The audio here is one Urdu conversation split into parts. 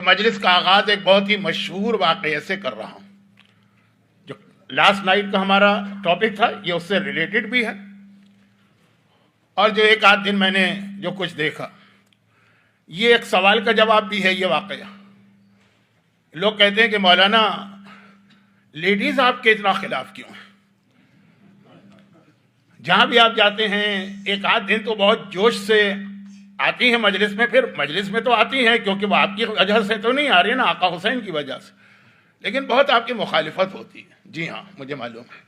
مجلس کا آغاز ایک بہت ہی مشہور واقعے سے کر رہا ہوں جو لاسٹ نائٹ کا ہمارا ٹاپک تھا، یہ اس سے ریلیٹڈ بھی ہے، اور جو ایک آدھ دن میں نے جو کچھ دیکھا، یہ ایک سوال کا جواب بھی ہے۔ یہ واقعہ لوگ کہتے ہیں کہ مولانا لیڈیز آپ کے اتنا خلاف کیوں ہیں؟ جہاں بھی آپ جاتے ہیں ایک آدھ دن تو بہت جوش سے آتی ہیں مجلس میں، پھر مجلس میں تو آتی ہیں کیونکہ وہ آپ کی وجہ سے تو نہیں آ رہی ہے نا، آقا حسین کی وجہ سے، لیکن بہت آپ کی مخالفت ہوتی ہے۔ جی ہاں، مجھے معلوم ہے،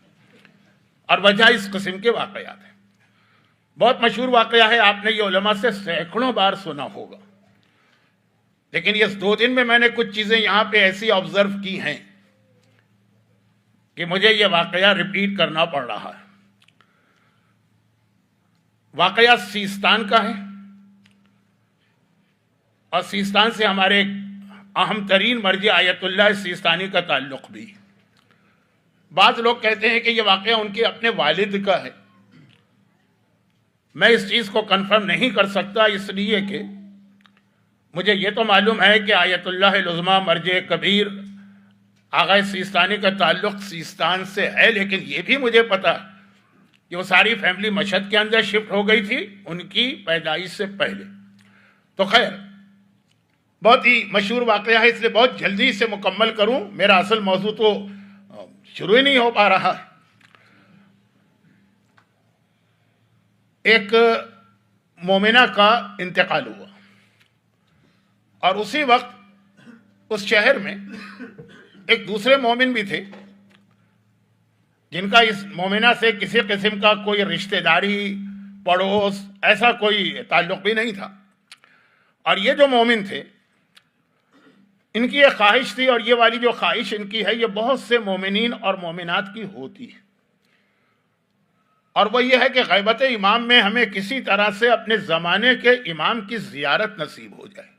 اور وجہ اس قسم کے واقعات ہیں۔ بہت مشہور واقعہ ہے، آپ نے یہ علماء سے سینکڑوں بار سنا ہوگا، لیکن اس 2 دن میں نے کچھ چیزیں یہاں پہ ایسی آبزرو کی ہیں کہ مجھے یہ واقعہ ریپیٹ کرنا پڑ رہا ہے۔ واقعہ سیستان کا ہے، اور سیستان سے ہمارے اہم ترین مرجع آیت اللہ سیستانی کا تعلق بھی۔ بعض لوگ کہتے ہیں کہ یہ واقعہ ان کے اپنے والد کا ہے۔ میں اس چیز کو کنفرم نہیں کر سکتا، اس لیے کہ مجھے یہ تو معلوم ہے کہ آیت اللہ العظمیٰ مرجع کبیر آغا سیستانی کا تعلق سیستان سے ہے، لیکن یہ بھی مجھے پتا کہ وہ ساری فیملی مشہد کے اندر شفٹ ہو گئی تھی ان کی پیدائش سے پہلے۔ تو خیر، بہت ہی مشہور واقعہ ہے، اس لیے بہت جلدی سے مکمل کروں، میرا اصل موضوع تو شروع ہی نہیں ہو پا رہا ہے۔ ایک مومنہ کا انتقال ہوا، اور اسی وقت اس شہر میں ایک دوسرے مومن بھی تھے جن کا اس مومنہ سے کسی قسم کا کوئی رشتہ داری، پڑوس، ایسا کوئی تعلق بھی نہیں تھا۔ اور یہ جو مومن تھے، ان کی ایک خواہش تھی، اور یہ والی جو خواہش ان کی ہے یہ بہت سے مومنین اور مومنات کی ہوتی ہے، اور وہ یہ ہے کہ غیبت امام میں ہمیں کسی طرح سے اپنے زمانے کے امام کی زیارت نصیب ہو جائے۔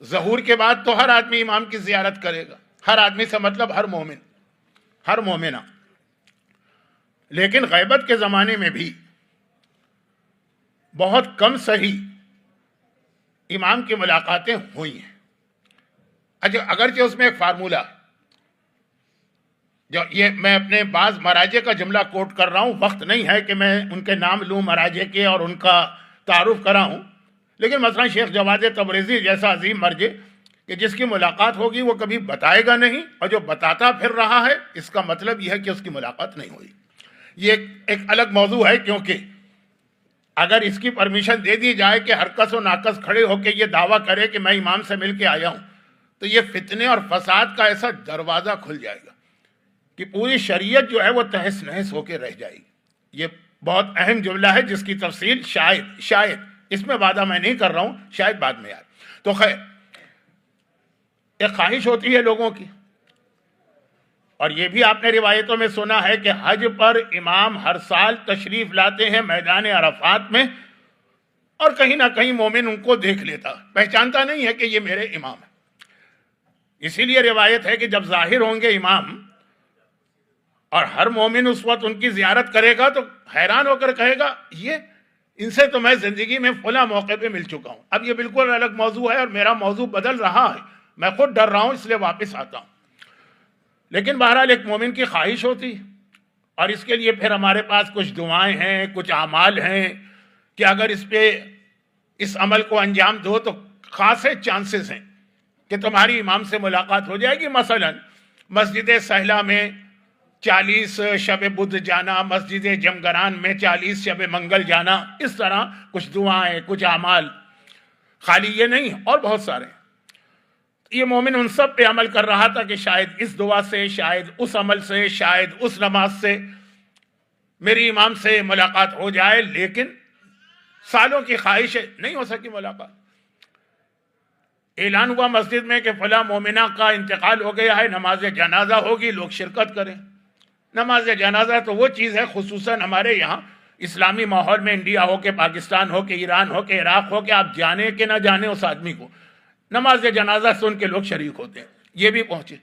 ظہور کے بعد تو ہر آدمی امام کی زیارت کرے گا، ہر آدمی سے مطلب ہر مومن، ہر مومنہ، لیکن غیبت کے زمانے میں بھی بہت کم صحیح امام کی ملاقاتیں ہوئی ہیں۔ اگرچہ اس میں ایک فارمولہ، جو یہ میں اپنے بعض مراجع کا جملہ کوٹ کر رہا ہوں، وقت نہیں ہے کہ میں ان کے نام لوں مراجع کے اور ان کا تعارف کراؤں، لیکن مثلا شیخ جواد تبریزی جیسا عظیم مرجع کہ جس کی ملاقات ہوگی وہ کبھی بتائے گا نہیں، اور جو بتاتا پھر رہا ہے اس کا مطلب یہ ہے کہ اس کی ملاقات نہیں ہوئی۔ یہ ایک الگ موضوع ہے، کیونکہ اگر اس کی پرمیشن دے دی جائے کہ ہر کس و ناکس کھڑے ہو کے یہ دعویٰ کرے کہ میں امام سے مل کے آیا ہوں، تو یہ فتنے اور فساد کا ایسا دروازہ کھل جائے گا کہ پوری شریعت جو ہے وہ تہس نہس ہو کے رہ جائے گی۔ یہ بہت اہم جملہ ہے جس کی تفصیل شاید اس میں وعدہ میں نہیں کر رہا ہوں، شاید بعد میں آئے۔ تو خیر، ایک خواہش ہوتی ہے لوگوں کی، اور یہ بھی آپ نے روایتوں میں سنا ہے کہ حج پر امام ہر سال تشریف لاتے ہیں میدان عرفات میں، اور کہیں نہ کہیں مومن ان کو دیکھ لیتا، پہچانتا نہیں ہے کہ یہ میرے امام ہے۔ اسی لیے روایت ہے کہ جب ظاہر ہوں گے امام اور ہر مومن اس وقت ان کی زیارت کرے گا تو حیران ہو کر کہے گا یہ ان سے تو میں زندگی میں فلاں موقع پہ مل چکا ہوں۔ اب یہ بالکل الگ موضوع ہے اور میرا موضوع بدل رہا ہے، میں خود ڈر رہا ہوں، اس لیے واپس آتا ہوں۔ لیکن بہرحال ایک مومن کی خواہش ہوتی، اور اس کے لیے پھر ہمارے پاس کچھ دعائیں ہیں، کچھ اعمال ہیں کہ اگر اس عمل کو انجام دو تو خاصے چانسز ہیں کہ تمہاری امام سے ملاقات ہو جائے گی۔ مثلا مسجد سہلہ میں 40 شب بدھ جانا، مسجد جمگران میں 40 شب منگل جانا، اس طرح کچھ دعائیں، کچھ اعمال، خالی یہ نہیں اور بہت سارے۔ یہ مومن ان سب پہ عمل کر رہا تھا کہ شاید اس دعا سے، شاید اس عمل سے، شاید اس نماز سے میری امام سے ملاقات ہو جائے، لیکن سالوں کی خواہش ہے، نہیں ہو سکی ملاقات۔ اعلان ہوا مسجد میں کہ فلاں مومنہ کا انتقال ہو گیا ہے، نماز جنازہ ہوگی، لوگ شرکت کریں۔ نماز جنازہ تو وہ چیز ہے، خصوصاً ہمارے یہاں اسلامی ماحول میں، انڈیا ہو کہ پاکستان ہو کہ ایران ہو کہ عراق ہو، کہ آپ جانے کہ نہ جانے اس آدمی کو، نماز جنازہ سن کے لوگ شریک ہوتے ہیں۔ یہ بھی پہنچے۔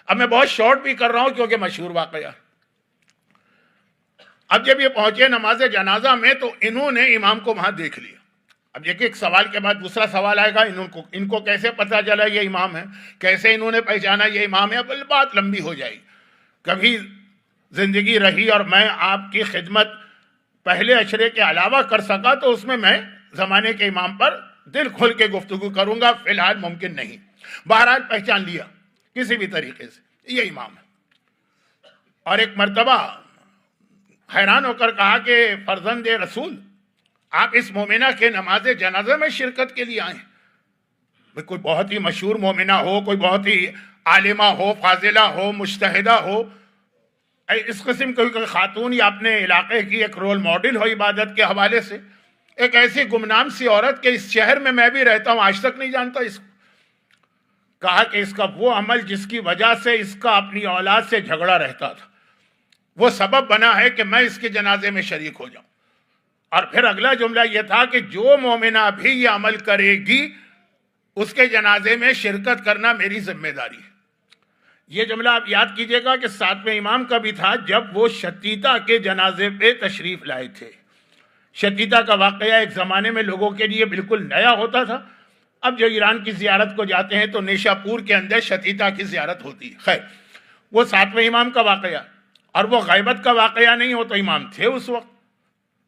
اب میں بہت شارٹ بھی کر رہا ہوں کیونکہ مشہور واقعہ۔ اب جب یہ پہنچے نماز جنازہ میں تو انہوں نے امام کو وہاں دیکھ لیا، اب ایک سوال کے بعد دوسرا سوال آئے گا، ان کو کیسے پتہ چلا یہ امام ہے، کیسے انہوں نے پہچانا یہ امام ہے، اب بات لمبی ہو جائے گی. کبھی زندگی رہی اور میں آپ کی خدمت پہلے اشرے کے علاوہ کر سکا تو اس میں زمانے کے امام پر دل کھول کے گفتگو کروں گا، فی الحال ممکن نہیں. بہرحال پہچان لیا کسی بھی طریقے سے یہ امام ہے. اور ایک مرتبہ حیران ہو کر کہا کہ فرزند رسول، آپ اس مومنہ کے نماز جنازہ میں شرکت کے لیے آئے ہیں. کوئی بہت ہی مشہور مومنہ ہو، کوئی بہت ہی عالمہ ہو، فاضلہ ہو، مجتہدہ ہو، اس قسم کوئی خاتون یا اپنے علاقے کی ایک رول ماڈل ہو عبادت کے حوالے سے، ایک ایسی گمنام سی عورت کہ اس شہر میں بھی رہتا ہوں آج تک نہیں جانتا اس کو. کہا کہ اس کا وہ عمل جس کی وجہ سے اس کا اپنی اولاد سے جھگڑا رہتا تھا، وہ سبب بنا ہے کہ میں اس کے جنازے میں شریک ہو جاؤں. اور پھر اگلا جملہ یہ تھا کہ جو مومنہ بھی یہ عمل کرے گی اس کے جنازے میں شرکت کرنا میری ذمہ داری ہے. یہ جملہ آپ یاد کیجئے گا کہ 7ویں امام کا بھی تھا جب وہ شتیتا کے جنازے پہ تشریف لائے تھے. شتیتا کا واقعہ ایک زمانے میں لوگوں کے لیے بالکل نیا ہوتا تھا. اب جو ایران کی زیارت کو جاتے ہیں تو نیشا پور کے اندر شتیتا کی زیارت ہوتی ہے. خیر، وہ 7ویں امام کا واقعہ، اور وہ غیبت کا واقعہ نہیں ہو تو امام تھے اس وقت.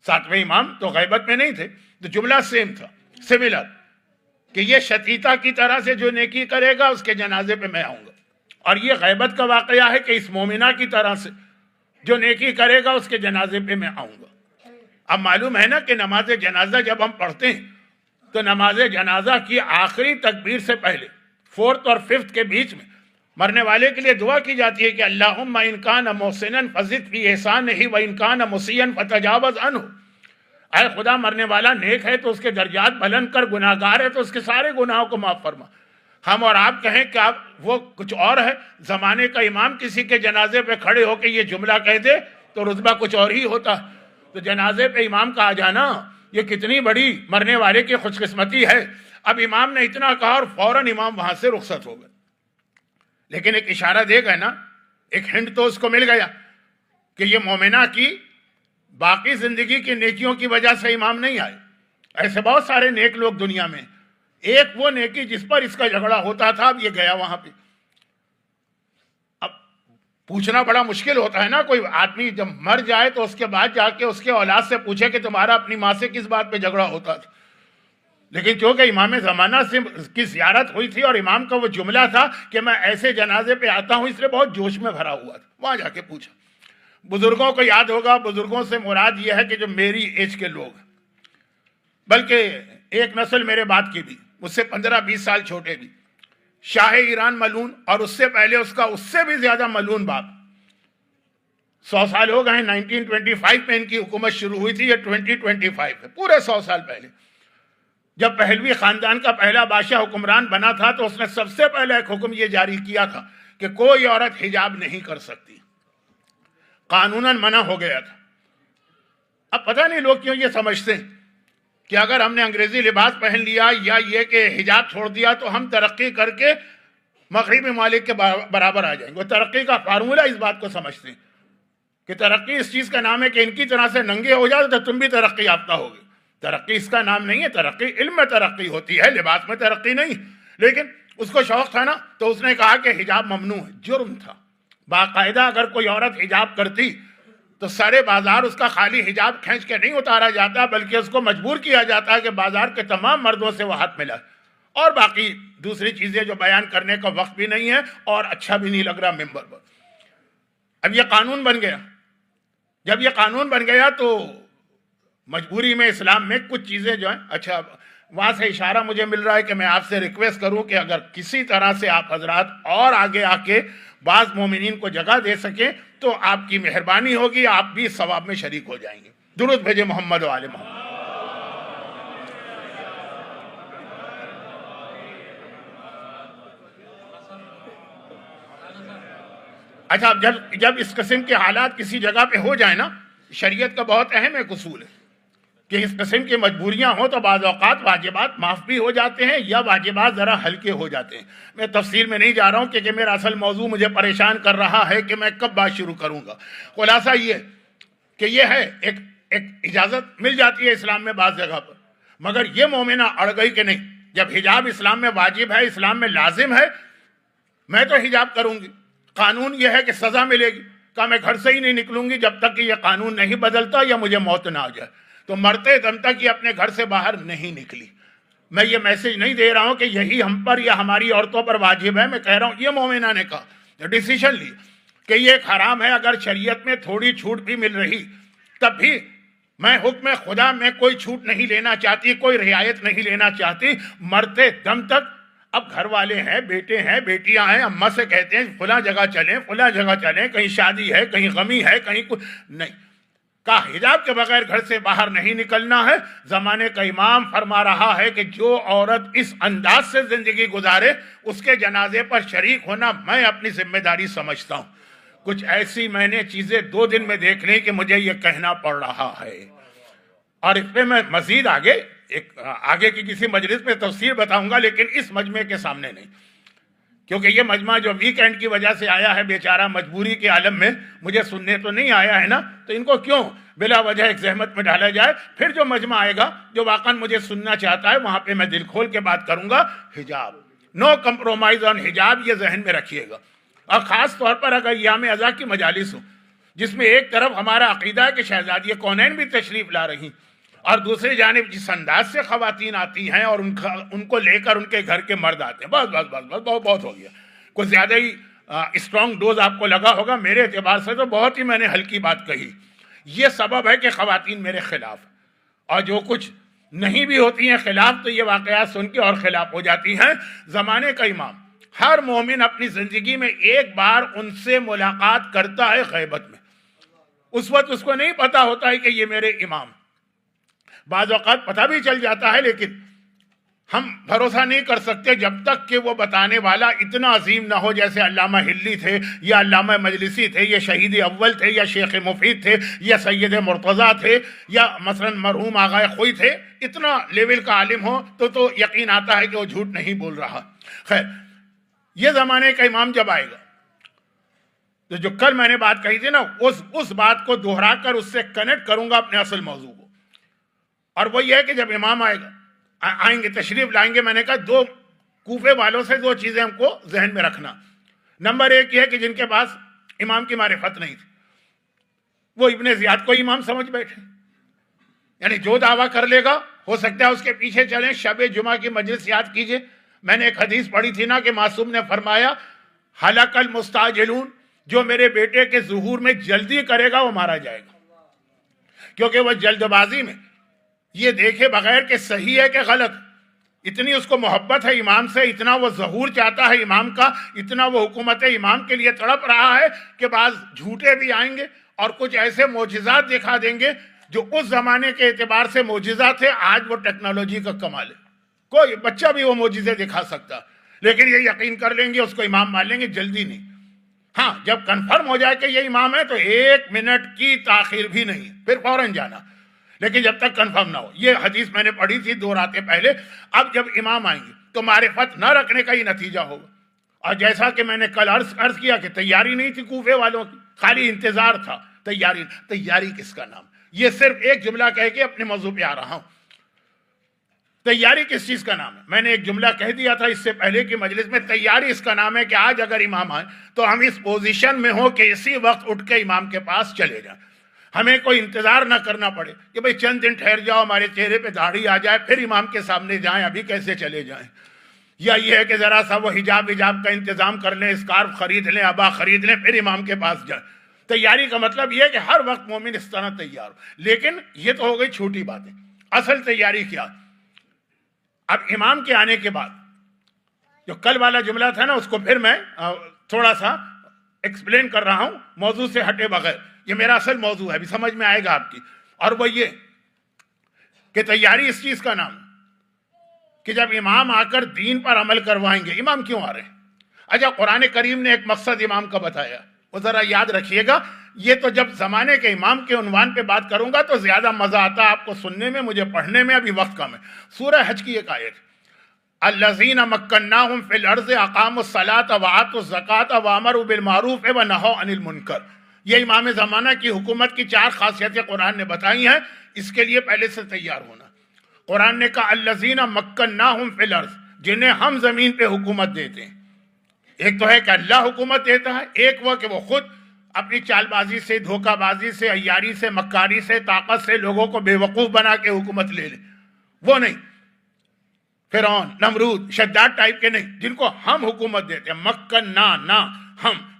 7ویں امام تو غیبت میں نہیں تھے، تو جملہ سیم تھا، سملر، کہ یہ شتیتا کی طرح سے جو نیکی کرے گا اس کے جنازے پہ میں آؤں گا. اور یہ غیبت کا واقعہ ہے کہ اس مومنہ کی طرح سے جو نیکی کرے گا اس کے جنازے پہ میں آؤں گا. اب معلوم ہے نا کہ نماز جنازہ جب ہم پڑھتے ہیں تو نماز جنازہ کی آخری تکبیر سے پہلے 4th اور 5th کے بیچ میں مرنے والے کے لیے دعا کی جاتی ہے کہ اللہم ان کان محسنا فزد فی احسانہ و ان کان مسیئا فتجاوز عنہ. اے خدا، مرنے والا نیک ہے تو اس کے درجات بلند کر، گناہگار ہے تو اس کے سارے گناہوں کو معاف فرما. ہم اور آپ کہیں کہ آپ وہ کچھ اور ہے، زمانے کا امام کسی کے جنازے پہ کھڑے ہو کے یہ جملہ کہہ دے تو رتبہ کچھ اور ہی ہوتا. تو جنازے پہ امام کا آ جانا یہ کتنی بڑی مرنے والے کی خوش قسمتی ہے. اب امام نے اتنا کہا اور فوراً امام وہاں سے رخصت ہو گئے. لیکن ایک اشارہ دے گئے نا، ایک ہنٹ تو اس کو مل گیا کہ یہ مومنہ کی باقی زندگی کی نیکیوں کی وجہ سے امام نہیں آئے. ایسے بہت سارے نیک لوگ دنیا میں، ایک وہ نیکی جس پر اس کا جھگڑا ہوتا تھا، اب یہ گیا وہاں پہ. اب پوچھنا بڑا مشکل ہوتا ہے نا، کوئی آدمی جب مر جائے تو اس کے بعد جا کے اس کے اولاد سے پوچھے کہ تمہارا اپنی ماں سے کس بات پہ جھگڑا ہوتا تھا. لیکن چونکہ امام زمانہ سے کی زیارت ہوئی تھی اور امام کا وہ جملہ تھا کہ میں ایسے جنازے پہ آتا ہوں، اس لیے بہت جوش میں بھرا ہوا تھا. وہاں جا کے پوچھا. بزرگوں کو یاد ہوگا، بزرگوں سے مراد یہ ہے کہ جو میری ایج کے لوگ، بلکہ ایک نسل میرے بعد کی بھی، مجھ سے 15-20 سال چھوٹے بھی، شاہ ایران ملعون، اور اس سے پہلے اس کا اس سے بھی زیادہ ملعون باپ. 100 سال ہو گئے ہیں. 1925 میں ان کی حکومت شروع ہوئی تھی، یہ 2025 ہے، پورے 100 سال پہلے. جب پہلوی خاندان کا پہلا بادشاہ حکمران بنا تھا تو اس نے سب سے پہلے ایک حکم یہ جاری کیا تھا کہ کوئی عورت حجاب نہیں کر سکتی. قانوناً منع ہو گیا تھا. اب پتہ نہیں لوگ کیوں یہ سمجھتے ہیں کہ اگر ہم نے انگریزی لباس پہن لیا یا یہ کہ حجاب چھوڑ دیا تو ہم ترقی کر کے مغربی ممالک کے برابر آ جائیں گے. وہ ترقی کا فارمولہ اس بات کو سمجھتے ہیں کہ ترقی اس چیز کا نام ہے کہ ان کی طرح سے ننگے ہو جاؤ تو تم بھی ترقی یافتہ ہوگے. ترقی اس کا نام نہیں ہے. ترقی علم میں ترقی ہوتی ہے، لباس میں ترقی نہیں. لیکن اس کو شوق تھا نا، تو اس نے کہا کہ حجاب ممنوع ہے. جرم تھا. باقاعدہ اگر کوئی عورت حجاب کرتی تو سارے بازار اس کا خالی حجاب کھینچ کے نہیں اتارا جاتا، بلکہ اس کو مجبور کیا جاتا ہے کہ بازار کے تمام مردوں سے وہ ہاتھ ملا. اور باقی دوسری چیزیں جو بیان کرنے کا وقت بھی نہیں ہے اور اچھا بھی نہیں لگ رہا ممبر پر. اب یہ قانون بن گیا. جب یہ قانون بن گیا تو مجبوری میں اسلام میں کچھ چیزیں جو ہیں، اچھا وہاں سے اشارہ مجھے مل رہا ہے کہ میں آپ سے ریکویسٹ کروں کہ اگر کسی طرح سے آپ حضرات اور آگے آ کے بعض مومنین کو جگہ دے سکیں تو آپ کی مہربانی ہوگی، آپ بھی ثواب میں شریک ہو جائیں گے. درود بھیجے محمد و آل محمد. اچھا جب اس قسم کے حالات کسی جگہ پہ ہو جائیں نا، شریعت کا بہت اہم ایک اصول ہے کہ اس قسم کی مجبوریاں ہوں تو بعض اوقات واجبات معاف بھی ہو جاتے ہیں یا واجبات ذرا ہلکے ہو جاتے ہیں. میں تفصیل میں نہیں جا رہا ہوں کہ میرا اصل موضوع مجھے پریشان کر رہا ہے کہ میں کب بات شروع کروں گا. خلاصہ یہ کہ یہ ہے ایک اجازت مل جاتی ہے اسلام میں بعض جگہ پر. مگر یہ مومنہ اڑ گئی کہ نہیں، جب حجاب اسلام میں واجب ہے، اسلام میں لازم ہے، میں تو حجاب کروں گی، قانون یہ ہے کہ سزا ملے گی، کہا میں گھر سے ہی نہیں نکلوں گی جب تک کہ یہ قانون نہیں بدلتا یا مجھے موت نہ آ جائے۔ تو مرتے دم تک یہ اپنے گھر سے باہر نہیں نکلی۔ میں یہ میسج نہیں دے رہا ہوں کہ یہی ہم پر یا ہماری عورتوں پر واجب ہے، میں کہہ رہا ہوں یہ مومنہ نے کہا، ڈیسیشن لی کہ یہ ایک حرام ہے۔ اگر شریعت میں تھوڑی چھوٹ بھی مل رہی تب بھی میں حکم خدا میں کوئی چھوٹ نہیں لینا چاہتی، کوئی رعایت نہیں لینا چاہتی، مرتے دم تک۔ اب گھر والے ہیں، بیٹے ہیں، بیٹیاں ہیں، اماں سے کہتے ہیں فلاں جگہ چلیں، فلاں جگہ چلیں، کہیں شادی ہے، کہیں غمی ہے، کہیں کچھ نہیں، کہا حجاب کے بغیر گھر سے باہر نہیں نکلنا ہے۔ زمانے کا امام فرما رہا ہے کہ جو عورت اس انداز سے زندگی گزارے اس کے جنازے پر شریک ہونا میں اپنی ذمہ داری سمجھتا ہوں۔ کچھ ایسی میں نے چیزیں 2 دن میں دیکھ لی کہ مجھے یہ کہنا پڑ رہا ہے، اور اس پہ میں مزید آگے کی کسی مجلس میں تفصیل بتاؤں گا، لیکن اس مجمع کے سامنے نہیں، کیونکہ یہ مجمع جو ویکینڈ کی وجہ سے آیا ہے بیچارہ مجبوری کے عالم میں، مجھے سننے تو نہیں آیا ہے نا، تو ان کو کیوں بلا وجہ ایک زحمت میں ڈالا جائے۔ پھر جو مجمع آئے گا جو واقعا مجھے سننا چاہتا ہے وہاں پہ میں دل کھول کے بات کروں گا۔ حجاب، نو کمپرومائز آن حجاب، یہ ذہن میں رکھیے گا۔ اور خاص طور پر اگر ایام ازا کی مجالس ہوں جس میں ایک طرف ہمارا عقیدہ ہے کہ شہزادی کونین بھی تشریف لا رہی، اور دوسری جانب جس انداز سے خواتین آتی ہیں اور ان کو لے کر ان کے گھر کے مرد آتے ہیں، بس بس بس بس بہت ہو گیا۔ کچھ زیادہ ہی اسٹرانگ ڈوز آپ کو لگا ہوگا، میرے اعتبار سے تو بہت ہی میں نے ہلکی بات کہی۔ یہ سبب ہے کہ خواتین میرے خلاف، اور جو کچھ نہیں بھی ہوتی ہیں خلاف تو یہ واقعات سن کے اور خلاف ہو جاتی ہیں۔ زمانے کا امام، ہر مومن اپنی زندگی میں ایک بار ان سے ملاقات کرتا ہے غیبت میں، اس وقت اس کو نہیں پتا ہوتا ہے کہ یہ میرے امام، بعض اوقات پتہ بھی چل جاتا ہے لیکن ہم بھروسہ نہیں کر سکتے جب تک کہ وہ بتانے والا اتنا عظیم نہ ہو، جیسے علامہ ہلی تھے یا علامہ مجلسی تھے یا شہید اول تھے یا شیخ مفید تھے یا سید مرتضیٰ تھے یا مثلا مرحوم آغائے خوئی تھے۔ اتنا لیول کا عالم ہو تو یقین آتا ہے کہ وہ جھوٹ نہیں بول رہا۔ خیر، یہ زمانے کا امام جب آئے گا تو جو کل میں نے بات کہی تھی نا، اس بات کو دہرا کر اس سے کنیکٹ کروں گا اپنے اصل موضوع کو، اور وہ یہ ہے کہ جب امام آئیں گے، تشریف لائیں گے، میں نے کہا 2 کوفے والوں سے 2 چیزیں ہم کو ذہن میں رکھنا۔ نمبر 1 یہ ہے کہ جن کے پاس امام کی معرفت نہیں تھی وہ ابن زیاد کو امام سمجھ بیٹھے، یعنی جو دعویٰ کر لے گا ہو سکتا ہے اس کے پیچھے چلیں۔ شب جمعہ کی مجلس یاد کیجئے، میں نے ایک حدیث پڑھی تھی نا کہ معصوم نے فرمایا ہلاک المستعجلون، جو میرے بیٹے کے ظہور میں جلدی کرے گا وہ مارا جائے گا، کیونکہ وہ جلد بازی میں یہ دیکھے بغیر کہ صحیح ہے کہ غلط، اتنی اس کو محبت ہے امام سے، اتنا وہ ظہور چاہتا ہے امام کا، اتنا وہ حکومت امام کے لیے تڑپ رہا ہے کہ بعض جھوٹے بھی آئیں گے اور کچھ ایسے معجزات دکھا دیں گے جو اس زمانے کے اعتبار سے معجزات تھے، آج وہ ٹیکنالوجی کا کمال ہے، کوئی بچہ بھی وہ معجزے دکھا سکتا، لیکن یہ یقین کر لیں گے اس کو امام مان لیں گے، جلدی نہیں۔ ہاں، جب کنفرم ہو جائے کہ یہ امام ہے تو 1 منٹ کی تاخیر بھی نہیں، پھر فوراً جانا، لیکن جب تک کنفرم نہ ہو۔ یہ حدیث میں نے پڑھی تھی 2 راتیں پہلے۔ اب جب امام آئیں گے تو معرفت نہ رکھنے کا ہی نتیجہ ہوگا، اور جیسا کہ میں نے کل عرض کیا کہ تیاری نہیں تھی کوفے والوں کی، خالی انتظار تھا، تیاری کس کا نام؟ یہ صرف ایک جملہ کہہ کے اپنے موضوع پہ آ رہا ہوں۔ تیاری کس چیز کا نام ہے؟ میں نے ایک جملہ کہہ دیا تھا اس سے پہلے کی مجلس میں، تیاری اس کا نام ہے کہ آج اگر امام آئے تو ہم اس پوزیشن میں ہوں کہ اسی وقت اٹھ کے امام کے پاس چلے جائیں، ہمیں کوئی انتظار نہ کرنا پڑے کہ بھئی چند دن ٹھہر جاؤ، ہمارے چہرے پہ داڑھی آ جائے پھر امام کے سامنے جائیں، ابھی کیسے چلے جائیں، یا یہ ہے کہ ذرا سا وہ حجاب کا انتظام کر لیں، اسکارف خرید لیں، عبا خرید لیں، پھر امام کے پاس جائیں۔ تیاری کا مطلب یہ ہے کہ ہر وقت مومن اس طرح تیار ہو۔ لیکن یہ تو ہو گئی چھوٹی باتیں، اصل تیاری کیا؟ اب امام کے آنے کے بعد جو کل والا جملہ تھا نا اس کو پھر میں تھوڑا سا ایکسپلین کر رہا ہوں موضوع سے ہٹے بغیر، یہ میرا اصل موضوع ہے، ابھی سمجھ میں آئے گا آپ کی، اور وہ یہ کہ تیاری اس چیز کا نام کہ جب امام آ کر دین پر عمل کروائیں گے۔ امام کیوں آ رہے ہیں؟ اچھا، قرآن کریم نے ایک مقصد امام کا بتایا، وہ ذرا یاد رکھیے گا۔ یہ تو جب زمانے کے امام کے عنوان پہ بات کروں گا تو زیادہ مزہ آتا آپ کو سننے میں، مجھے پڑھنے میں ابھی وقت کم ہے۔ سورہ حج کی ایک آیت، الذین مکناہم فی الارض اقاموا الصلاۃ وآتوا الزکاۃ وامروا بالمعروف ونہوا عن المنکر۔ یہ امام زمانہ کی حکومت کی 4 خاصیتیں قرآن نے بتائی ہیں، اس کے لیے پہلے سے تیار ہونا۔ قرآن نے کہا الذین مکناہم فی الارض، جنہیں ہم زمین پہ حکومت دیتے ہیں۔ ایک تو ہے کہ اللہ حکومت دیتا ہے، ایک وہ کہ وہ خود اپنی چال بازی سے، دھوکہ بازی سے، عیاری سے، مکاری سے، طاقت سے لوگوں کو بے وقوف بنا کے حکومت لے لے۔ وہ نہیں، فرعون، نمرود، شداد ٹائپ کے نہیں، جن کو ہم حکومت دیتے ہیں۔ مکننا،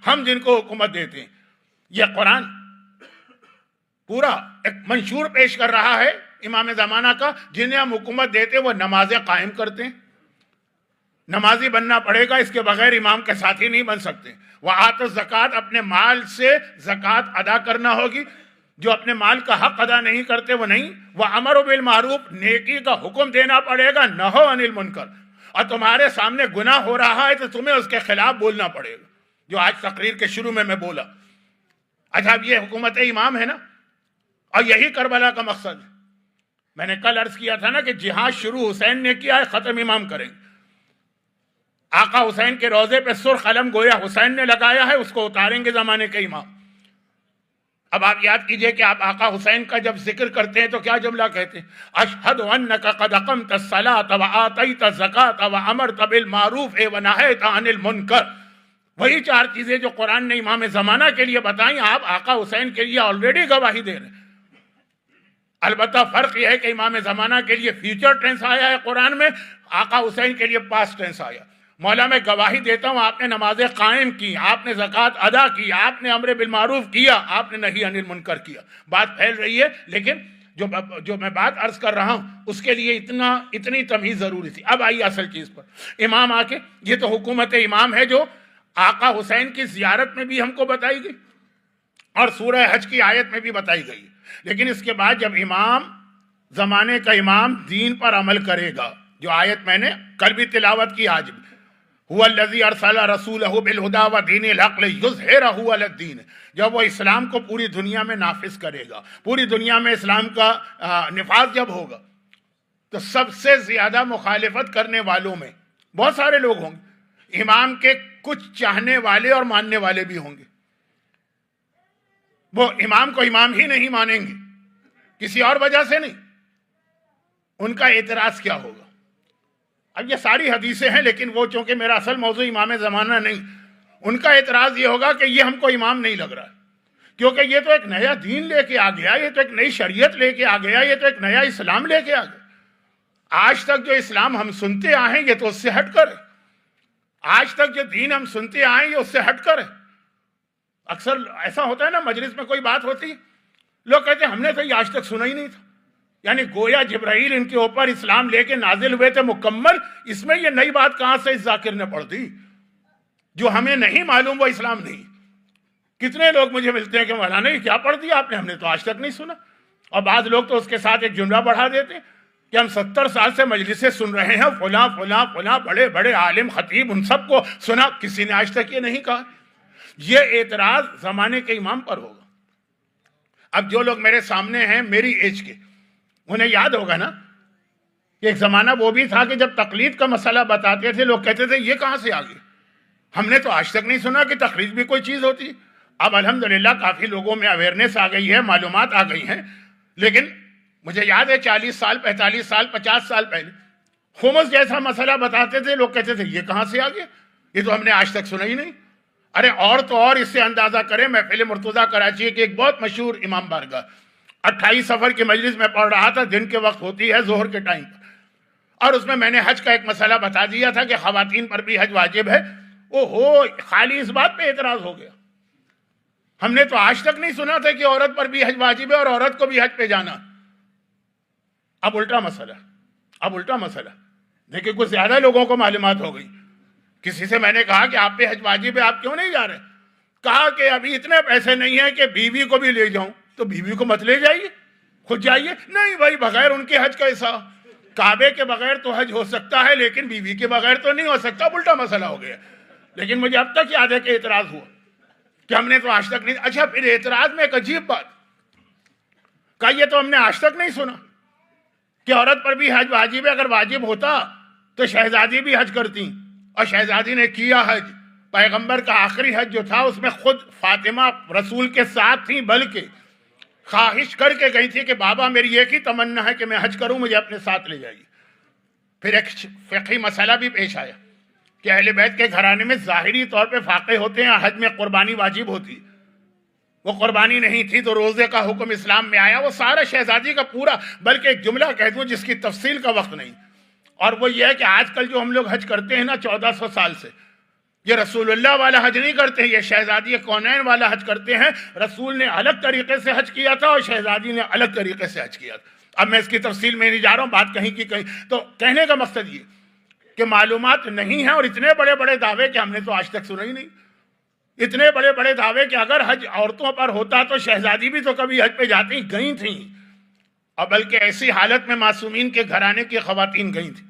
ہم جن کو حکومت دیتے ہیں۔ یہ قرآن پورا ایک منشور پیش کر رہا ہے امام زمانہ کا، جنہیں ہم حکومت دیتے وہ نمازیں قائم کرتے ہیں۔ نمازی بننا پڑے گا، اس کے بغیر امام کے ساتھی نہیں بن سکتے۔ وآت الزکات، اپنے مال سے زکات ادا کرنا ہوگی، جو اپنے مال کا حق ادا نہیں کرتے وہ نہیں۔ وامر بالمعروف، نیکی کا حکم دینا پڑے گا، نہو عن المنکر، اور تمہارے سامنے گناہ ہو رہا ہے تو تمہیں اس کے خلاف بولنا پڑے گا، جو آج تقریر کے شروع میں بولا۔ اچھا، اب یہ حکومت امام ہے نا، اور یہی کربلا کا مقصد ہے۔ میں نے کل عرض کیا تھا نا کہ جہاد شروع حسین نے کیا ہے، ختم امام کریں گے۔ آقا حسین کے روضے پہ سرخ قلم گویا حسین نے لگایا ہے، اس کو اتاریں گے زمانے کے امام۔ اب آپ یاد کیجئے کہ آپ آقا حسین کا جب ذکر کرتے ہیں تو کیا جملہ کہتے ہیں؟ اشہد انک قد اقمت الصلاۃ وآتیت الزکاۃ وامرت بالمعروف ونہیت عن المنکر۔ وہی چار چیزیں جو قرآن نے امام زمانہ کے لیے بتائیں، آپ آقا حسین کے لیے آلریڈی گواہی دے رہے ہیں۔ البتہ فرق یہ ہے کہ امام زمانہ کے لیے فیوچر ٹینس آیا ہے قرآن میں، آقا حسین کے لیے پاسٹ ٹینس آیا۔ مولا میں گواہی دیتا ہوں، آپ نے نمازیں قائم کی، آپ نے زکوٰۃ ادا کی، آپ نے امر بالمعروف کیا، آپ نے نہی عن المنکر کیا۔ بات پھیل رہی ہے، لیکن جو میں بات عرض کر رہا ہوں اس کے لیے اتنی تمیز ضروری تھی۔ اب آئیے اصل چیز پر۔ امام آ کے، یہ تو حکومت امام ہے جو آقا حسین کی زیارت میں بھی ہم کو بتائی گئی اور سورہ حج کی آیت میں بھی بتائی گئی۔ لیکن اس کے بعد جب امام زمانے کا امام دین پر عمل کرے گا، جو آیت میں نے کل بھی تلاوت کی، آج بھی، هو الذی ارسل رسولہ بالہدی ودین الحق لیظہرہ علی الدین، جب وہ اسلام کو پوری دنیا میں نافذ کرے گا، پوری دنیا میں اسلام کا نفاذ جب ہوگا، تو سب سے زیادہ مخالفت کرنے والوں میں بہت سارے لوگ ہوں گے، امام کے کچھ چاہنے والے اور ماننے والے بھی ہوں گے۔ وہ امام کو امام ہی نہیں مانیں گے، کسی اور وجہ سے نہیں۔ ان کا اعتراض کیا ہوگا؟ اب یہ ساری حدیثیں ہیں، لیکن وہ چونکہ میرا اصل موضوع امام زمانہ نہیں، ان کا اعتراض یہ ہوگا کہ یہ ہم کو امام نہیں لگ رہا، کیونکہ یہ تو ایک نیا دین لے کے آ گیا، یہ تو ایک نئی شریعت لے کے آ گیا، یہ تو ایک نیا اسلام لے کے آ گیا۔ آج تک جو اسلام ہم سنتے آئے ہیں یہ تو اس سے ہٹ کر ہے، آج تک جو دین ہم سنتے آئے ہیں یہ اس سے ہٹ کر ہے۔ اکثر ایسا ہوتا ہے نا، مجلس میں کوئی بات ہوتی ہے، لوگ کہتے ہیں ہم نے تو یہ آج تک سنا ہی نہیں تھا، یعنی گویا جبرائیل ان کے اوپر اسلام لے کے نازل ہوئے تھے مکمل، اس میں یہ نئی بات کہاں سے اس ذاکر نے پڑھ دی؟ جو ہمیں نہیں معلوم وہ اسلام نہیں۔ کتنے لوگ مجھے ملتے ہیں کہ مولانا یہ کیا پڑھ دیا آپ نے، ہم نے تو آج تک نہیں سنا۔ اور بعض لوگ تو اس کے ساتھ ایک جملہ بڑھا دیتے ہیں کہ ہم 70 سال سے مجلسیں سن رہے ہیں، فلاں فلاں فلاں بڑے بڑے عالم خطیب ان سب کو سنا، کسی نے آج تک یہ نہیں کہا۔ یہ اعتراض زمانے کے امام پر ہوگا۔ اب جو لوگ میرے سامنے ہیں میری ایج کے، انہیں یاد ہوگا نا کہ ایک زمانہ وہ بھی تھا کہ جب تقلید کا مسئلہ بتاتے تھے لوگ کہتے تھے یہ کہاں سے آ گئی، ہم نے تو آج تک نہیں سنا کہ تقلید بھی کوئی چیز ہوتی۔ اب الحمدللہ کافی لوگوں میں اویئرنیس آ گئی ہے، معلومات آ گئی ہیں، لیکن مجھے یاد ہے 40 سال 45 سال 50 سال پہلے خمس جیسا مسئلہ بتاتے تھے، لوگ کہتے تھے یہ کہاں سے آ گیا، یہ تو ہم نے آج تک سنا ہی نہیں۔ ارے اور تو اور اس سے اندازہ کریں، محفل مرتضیٰ کراچی کی ایک بہت مشہور امام بارگاہ 28 سفر کی مجلس میں پڑھ رہا تھا، دن کے وقت ہوتی ہے ظہر کے ٹائم پر، اور اس میں نے حج کا ایک مسئلہ بتا دیا تھا کہ خواتین پر بھی حج واجب ہے۔ خالی اس بات پہ اعتراض ہو گیا، ہم نے تو آج تک نہیں سنا تھا کہ عورت پر بھی حج واجب ہے اور عورت کو بھی حج پہ جانا۔ اب الٹا مسئلہ دیکھیں، کچھ زیادہ لوگوں کو معلومات ہو گئی۔ کسی سے میں نے کہا کہ آپ پہ حج واجب ہے، آپ کیوں نہیں جا رہے؟ کہا کہ ابھی اتنے پیسے نہیں ہیں کہ بیوی کو بھی لے جاؤں۔ تو بیوی کو مت لے جائیے، خود جائیے۔ نہیں بھائی، بغیر ان کے حج کیسا؟ کعبے کے بغیر تو حج ہو سکتا ہے لیکن بیوی کے بغیر تو نہیں ہو سکتا۔ الٹا مسئلہ ہو گیا۔ لیکن مجھے اب تک یاد ہے کہ اعتراض ہوا کہ ہم نے تو آج تک نہیں۔ اچھا، پھر اعتراض میں ایک عجیب بات کہا، یہ تو ہم نے آج تک نہیں سنا کہ عورت پر بھی حج واجب ہے، اگر واجب ہوتا تو شہزادی بھی حج کرتی، اور شہزادی نے کیا حج۔ پیغمبر کا آخری حج جو تھا اس میں خود فاطمہ رسول کے ساتھ تھیں، بلکہ خواہش کر کے گئی تھی کہ بابا میری ایک ہی تمنا ہے کہ میں حج کروں، مجھے اپنے ساتھ لے جائیے۔ پھر ایک فقہی مسئلہ بھی پیش آیا کہ اہل بیت کے گھرانے میں ظاہری طور پہ فاقے ہوتے ہیں، حج میں قربانی واجب ہوتی، وہ قربانی نہیں تھی تو روزے کا حکم اسلام میں آیا۔ وہ سارا شہزادی کا پورا، بلکہ ایک جملہ کہہ دوں جس کی تفصیل کا وقت نہیں، اور وہ یہ ہے کہ آج کل جو ہم لوگ حج کرتے ہیں نا 1400 سال سے، یہ رسول اللہ والا حج نہیں کرتے ہیں، یہ شہزادی کونین والا حج کرتے ہیں۔ رسول نے الگ طریقے سے حج کیا تھا اور شہزادی نے الگ طریقے سے حج کیا تھا۔ اب میں اس کی تفصیل میں نہیں جا رہا ہوں، بات کہیں کی کہیں۔ تو کہنے کا مقصد یہ کہ معلومات نہیں ہیں، اور اتنے بڑے بڑے دعوے کہ ہم نے تو آج تک سنا ہی نہیں، اتنے بڑے بڑے دعوے کہ اگر حج عورتوں پر ہوتا تو شہزادی بھی تو کبھی حج پہ جاتی گئی تھیں، اور بلکہ ایسی حالت میں معصومین کے گھرانے کی خواتین گئی تھیں۔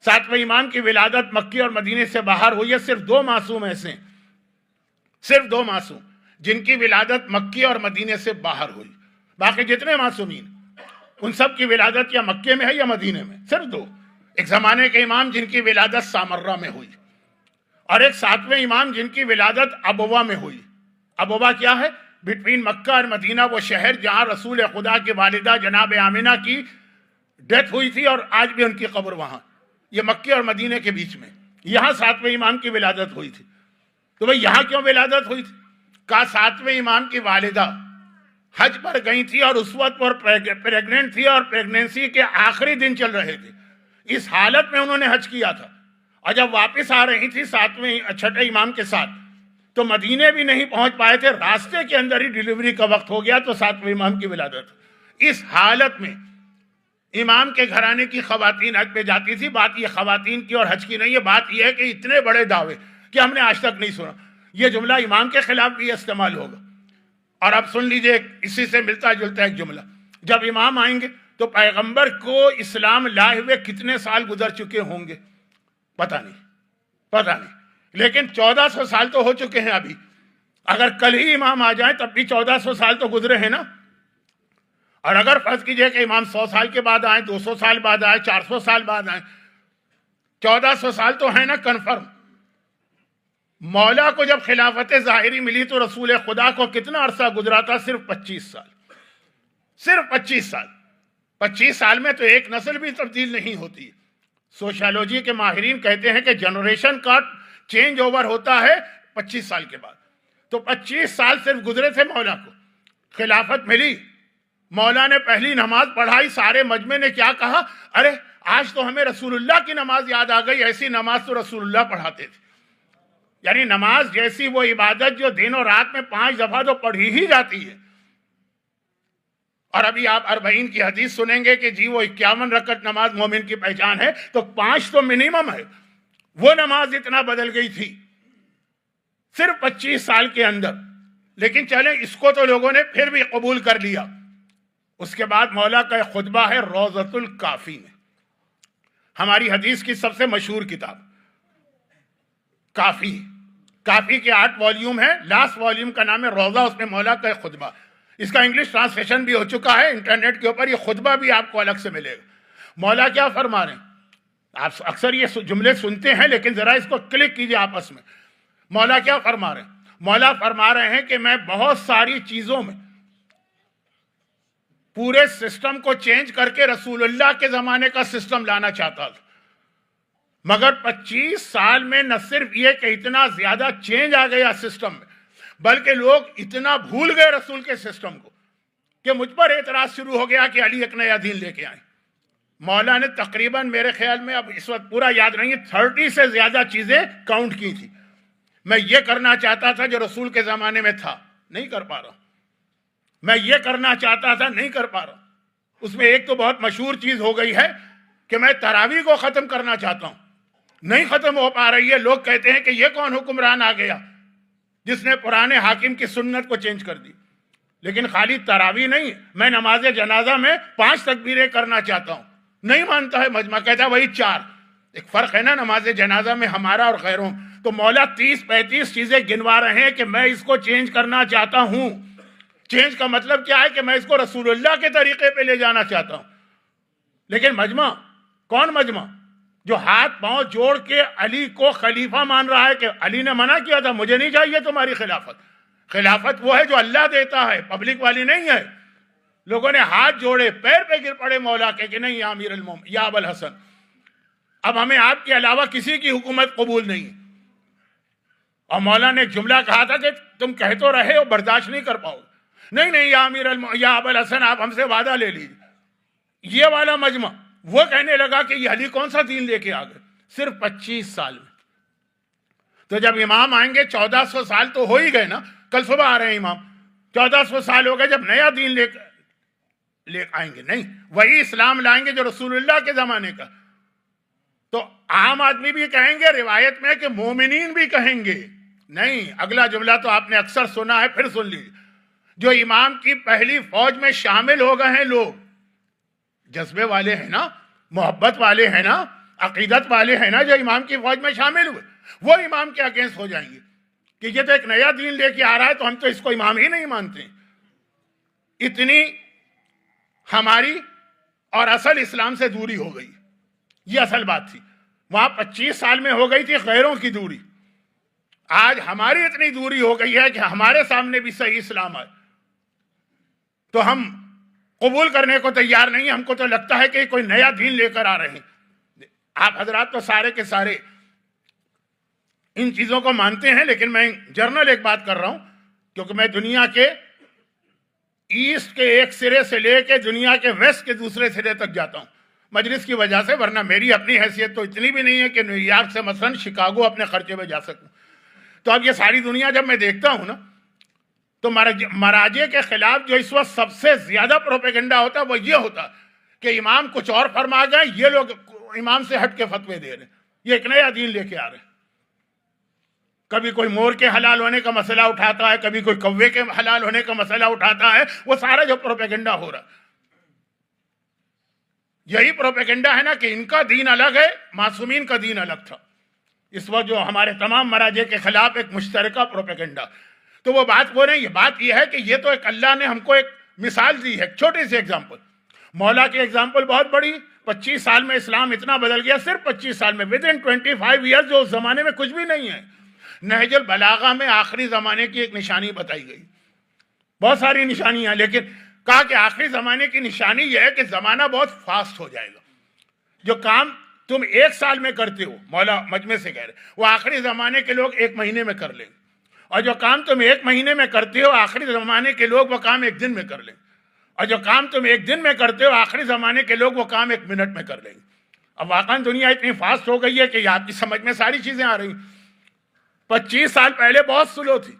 ساتویں امام کی ولادت مکی اور مدینے سے باہر ہوئی ہے۔ صرف 2 معصوم ایسے ہیں، صرف 2 معصوم جن کی ولادت مکی اور مدینے سے باہر ہوئی، باقی جتنے معصومین ان سب کی ولادت یا مکے میں ہے یا مدینے میں، صرف 2۔ ایک زمانے کے امام جن کی ولادت سامرہ میں ہوئی، اور ایک 7ویں امام جن کی ولادت ابوا میں ہوئی۔ ابوا کیا ہے؟ بٹوین مکہ اور مدینہ، وہ شہر جہاں رسول خدا کی والدہ جناب آمنہ کی ڈیتھ ہوئی تھی، اور آج بھی ان کی قبر وہاں، یہ مکے اور مدینے کے بیچ میں، یہاں 7ویں امام کی ولادت ہوئی تھی۔ تو بھئی یہاں کیوں ولادت ہوئی تھی؟ کہا 7ویں امام کی والدہ حج پر گئی تھی اور اس وقت پر پریگننٹ تھی، اور پریگننسی کے آخری دن چل رہے تھے، اس حالت میں انہوں نے حج کیا تھا، اور جب واپس آ رہی تھی 6ویں امام کے ساتھ تو مدینے بھی نہیں پہنچ پائے تھے، راستے کے اندر ہی ڈیلیوری کا وقت ہو گیا، تو 7ویں امام کی ولادت۔ اس حالت میں امام کے گھرانے کی خواتین حج پہ جاتی تھی۔ بات یہ خواتین کی اور حج کی نہیں ہے، بات یہ ہے کہ اتنے بڑے دعوے کہ ہم نے آج تک نہیں سنا، یہ جملہ امام کے خلاف بھی استعمال ہوگا۔ اور اب سن لیجئے اسی سے ملتا جلتا ایک جملہ، جب امام آئیں گے تو پیغمبر کو اسلام لائے ہوئے کتنے سال گزر چکے ہوں گے پتہ نہیں، لیکن 1400 سال تو ہو چکے ہیں ابھی۔ اگر کل ہی امام آ جائیں تب بھی 1400 سال تو گزرے ہیں نا، اور اگر فرض کیجئے کہ امام 100 سال کے بعد آئیں، 200 سال بعد آئیں، 400 سال بعد آئیں، 1400 سال تو ہے نا کنفرم۔ مولا کو جب خلافت ظاہری ملی تو رسول خدا کو کتنا عرصہ گزرا تھا؟ صرف 25 سال، صرف 25 سال۔ 25 سال میں تو ایک نسل بھی تبدیل نہیں ہوتی۔ سوشیالوجی کے ماہرین کہتے ہیں کہ جنریشن کا چینج اوور ہوتا ہے 25 سال کے بعد۔ تو 25 سال صرف گزرے تھے مولا کو، خلافت ملی، مولا نے پہلی نماز پڑھائی، سارے مجمع نے کیا کہا؟ ارے آج تو ہمیں رسول اللہ کی نماز یاد آ گئی، ایسی نماز تو رسول اللہ پڑھاتے تھے۔ یعنی نماز جیسی وہ عبادت جو دن اور رات میں 5 دفعہ تو پڑھی ہی جاتی ہے۔ اور ابھی آپ 40 کی حدیث سنیں گے کہ جی وہ 51 رکعت نماز مومن کی پہچان ہے، تو 5 تو منیمم ہے۔ وہ نماز اتنا بدل گئی تھی صرف 25 سال کے اندر، لیکن چلیں اس کو تو لوگوں نے پھر بھی قبول کر لیا۔ اس کے بعد مولا کا ایک خطبہ ہے روضۃ الکافی میں، ہماری حدیث کی سب سے مشہور کتاب کافی کے 8 والیوم ہیں، لاسٹ والیوم کا نام ہے روضہ، اس میں مولا کا ایک خطبہ، اس کا انگلش ٹرانسلیشن بھی ہو چکا ہے انٹرنیٹ کے اوپر، یہ خطبہ بھی آپ کو الگ سے ملے گا۔ مولا کیا فرما رہے ہیں؟ آپ اکثر یہ جملے سنتے ہیں لیکن ذرا اس کو کلک کیجئے آپس میں۔ مولا کیا فرما رہے ہیں؟ مولا فرما رہے ہیں کہ میں بہت ساری چیزوں میں پورے سسٹم کو چینج کر کے رسول اللہ کے زمانے کا سسٹم لانا چاہتا تھا، مگر 25 سال میں نہ صرف یہ کہ اتنا زیادہ چینج آ گیا سسٹم میں، بلکہ لوگ اتنا بھول گئے رسول کے سسٹم کو کہ مجھ پر اعتراض شروع ہو گیا کہ علی ایک نیا دین لے کے آئیں۔ مولا نے تقریباً میرے خیال میں اب اس وقت پورا یاد نہیں ہے 30 سے زیادہ چیزیں کاؤنٹ کی تھی۔ میں یہ کرنا چاہتا تھا جو رسول کے زمانے میں تھا، نہیں کر پا رہا۔ میں یہ کرنا چاہتا تھا، نہیں کر پا رہا۔ اس میں ایک تو بہت مشہور چیز ہو گئی ہے کہ میں تراویح کو ختم کرنا چاہتا ہوں، نہیں ختم ہو پا رہی ہے۔ لوگ کہتے ہیں کہ یہ کون حکمران آ گیا جس نے پرانے حاکم کی سنت کو چینج کر دی؟ لیکن خالی تراویح نہیں، میں نماز جنازہ میں 5 تکبیریں کرنا چاہتا ہوں، نہیں مانتا ہے مجمع، کہتا ہے وہی 4۔ ایک فرق ہے نا نماز جنازہ میں ہمارا اور غیروں۔ تو مولا 30-35 چیزیں گنوا رہے ہیں کہ میں اس کو چینج کرنا چاہتا ہوں۔ چینج کا مطلب کیا ہے کہ میں اس کو رسول اللہ کے طریقے پہ لے جانا چاہتا ہوں۔ لیکن مجمع، کون مجمع؟ جو ہاتھ پاؤں جوڑ کے علی کو خلیفہ مان رہا ہے کہ علی نے منع کیا تھا، مجھے نہیں چاہیے تمہاری خلافت، خلافت وہ ہے جو اللہ دیتا ہے، پبلک والی نہیں ہے۔ لوگوں نے ہاتھ جوڑے، پیر پہ گر پڑے مولا کے کہ نہیں یا امیر المومنین، یا ابو الحسن، اب ہمیں آپ کے علاوہ کسی کی حکومت قبول نہیں۔ اور مولا نے ایک جملہ کہا تھا کہ تم کہہ تو رہے ہو، برداشت نہیں کر پاؤ، نہیں نہیں یا امیر یا ابو الحسن آپ ہم سے وعدہ لے لیجیے۔ یہ والا مجمع وہ کہنے لگا کہ یہ علی کون سا دین لے کے آ گئے صرف 25 سال میں۔ تو جب امام آئیں گے 1400 سال تو ہو ہی گئے نا، کل صبح آ رہے ہیں امام، 1400 سال ہو گئے، جب نیا دین لے آئیں گے، نہیں وہی اسلام لائیں گے جو رسول اللہ کے زمانے کا۔ تو عام آدمی بھی کہیں گے، روایت میں کہ مومنین بھی کہیں گے، نہیں اگلا جملہ تو آپ نے اکثر سنا ہے، پھر سن لیجیے، جو امام کی پہلی فوج میں شامل ہو گئے ہیں لوگ، جذبے والے ہیں نا، محبت والے ہیں نا، عقیدت والے ہیں نا، جو امام کی فوج میں شامل ہوئے، وہ امام کے اگینسٹ ہو جائیں گے کہ یہ تو ایک نیا دین لے کے آ رہا ہے، تو ہم تو اس کو امام ہی نہیں مانتے۔ اتنی ہماری اور اصل اسلام سے دوری ہو گئی، یہ اصل بات تھی۔ وہاں 25 سال میں ہو گئی تھی غیروں کی دوری، آج ہماری اتنی دوری ہو گئی ہے کہ ہمارے سامنے بھی صحیح اسلام آئے تو ہم قبول کرنے کو تیار نہیں، ہم کو تو لگتا ہے کہ کوئی نیا دین لے کر آ رہے ہیں۔ آپ حضرات تو سارے کے سارے ان چیزوں کو مانتے ہیں، لیکن میں جرنل ایک بات کر رہا ہوں، کیونکہ میں دنیا کے ایسٹ کے ایک سرے سے لے کے دنیا کے ویسٹ کے دوسرے سرے تک جاتا ہوں مجلس کی وجہ سے، ورنہ میری اپنی حیثیت تو اتنی بھی نہیں ہے کہ نیو یارک سے مثلا شکاگو اپنے خرچے میں جا سکوں۔ تو اب یہ ساری دنیا جب میں دیکھتا ہوں نا، تو مراجع کے خلاف جو اس وقت سب سے زیادہ پروپیگنڈا ہوتا ہے وہ یہ ہوتا کہ امام کچھ اور فرما گئے، یہ لوگ امام سے ہٹ کے فتوے دے رہے ہیں، یہ ایک نیا دین لے کے آ رہے ہیں۔ کبھی کوئی مور کے حلال ہونے کا مسئلہ اٹھاتا ہے، کبھی کوئی کوے کے حلال ہونے کا مسئلہ اٹھاتا ہے، وہ سارا جو پروپیگنڈا ہو رہا ہے، یہی پروپیگنڈا ہے نا کہ ان کا دین الگ ہے، معصومین کا دین الگ تھا۔ اس وقت جو ہمارے تمام مراجع کے خلاف ایک مشترکہ پروپیگنڈا، تو وہ بات وہ نہیں، یہ بات یہ ہے کہ یہ تو ایک اللہ نے ہم کو ایک مثال دی ہے، ایک چھوٹی سی ایگزامپل۔ مولا کی ایگزامپل بہت بڑی، 25 سال میں اسلام اتنا بدل گیا، صرف 25 سال میں، ودن 25 ایئرز، جو اس زمانے میں کچھ بھی نہیں ہے۔ نہج البلاغہ میں آخری زمانے کی ایک نشانی بتائی گئی، بہت ساری نشانیاں، لیکن کہا کہ آخری زمانے کی نشانی یہ ہے کہ زمانہ بہت فاسٹ ہو جائے گا، جو کام تم 1 سال میں کرتے ہو، مولا مجمع سے کہہ رہے، وہ آخری زمانے کے لوگ 1 مہینے میں کر لیں، اور جو کام تم 1 مہینے میں کرتے ہو آخری زمانے کے لوگ وہ کام 1 دن میں کر لیں، اور جو کام تم 1 دن میں کرتے ہو آخری زمانے کے لوگ وہ کام 1 منٹ میں کر لیں گے۔ اب واقعاً دنیا اتنی فاسٹ ہو گئی ہے کہ آپ کی سمجھ میں ساری چیزیں آ رہی ہیں۔ 25 سال پہلے بہت سلو تھی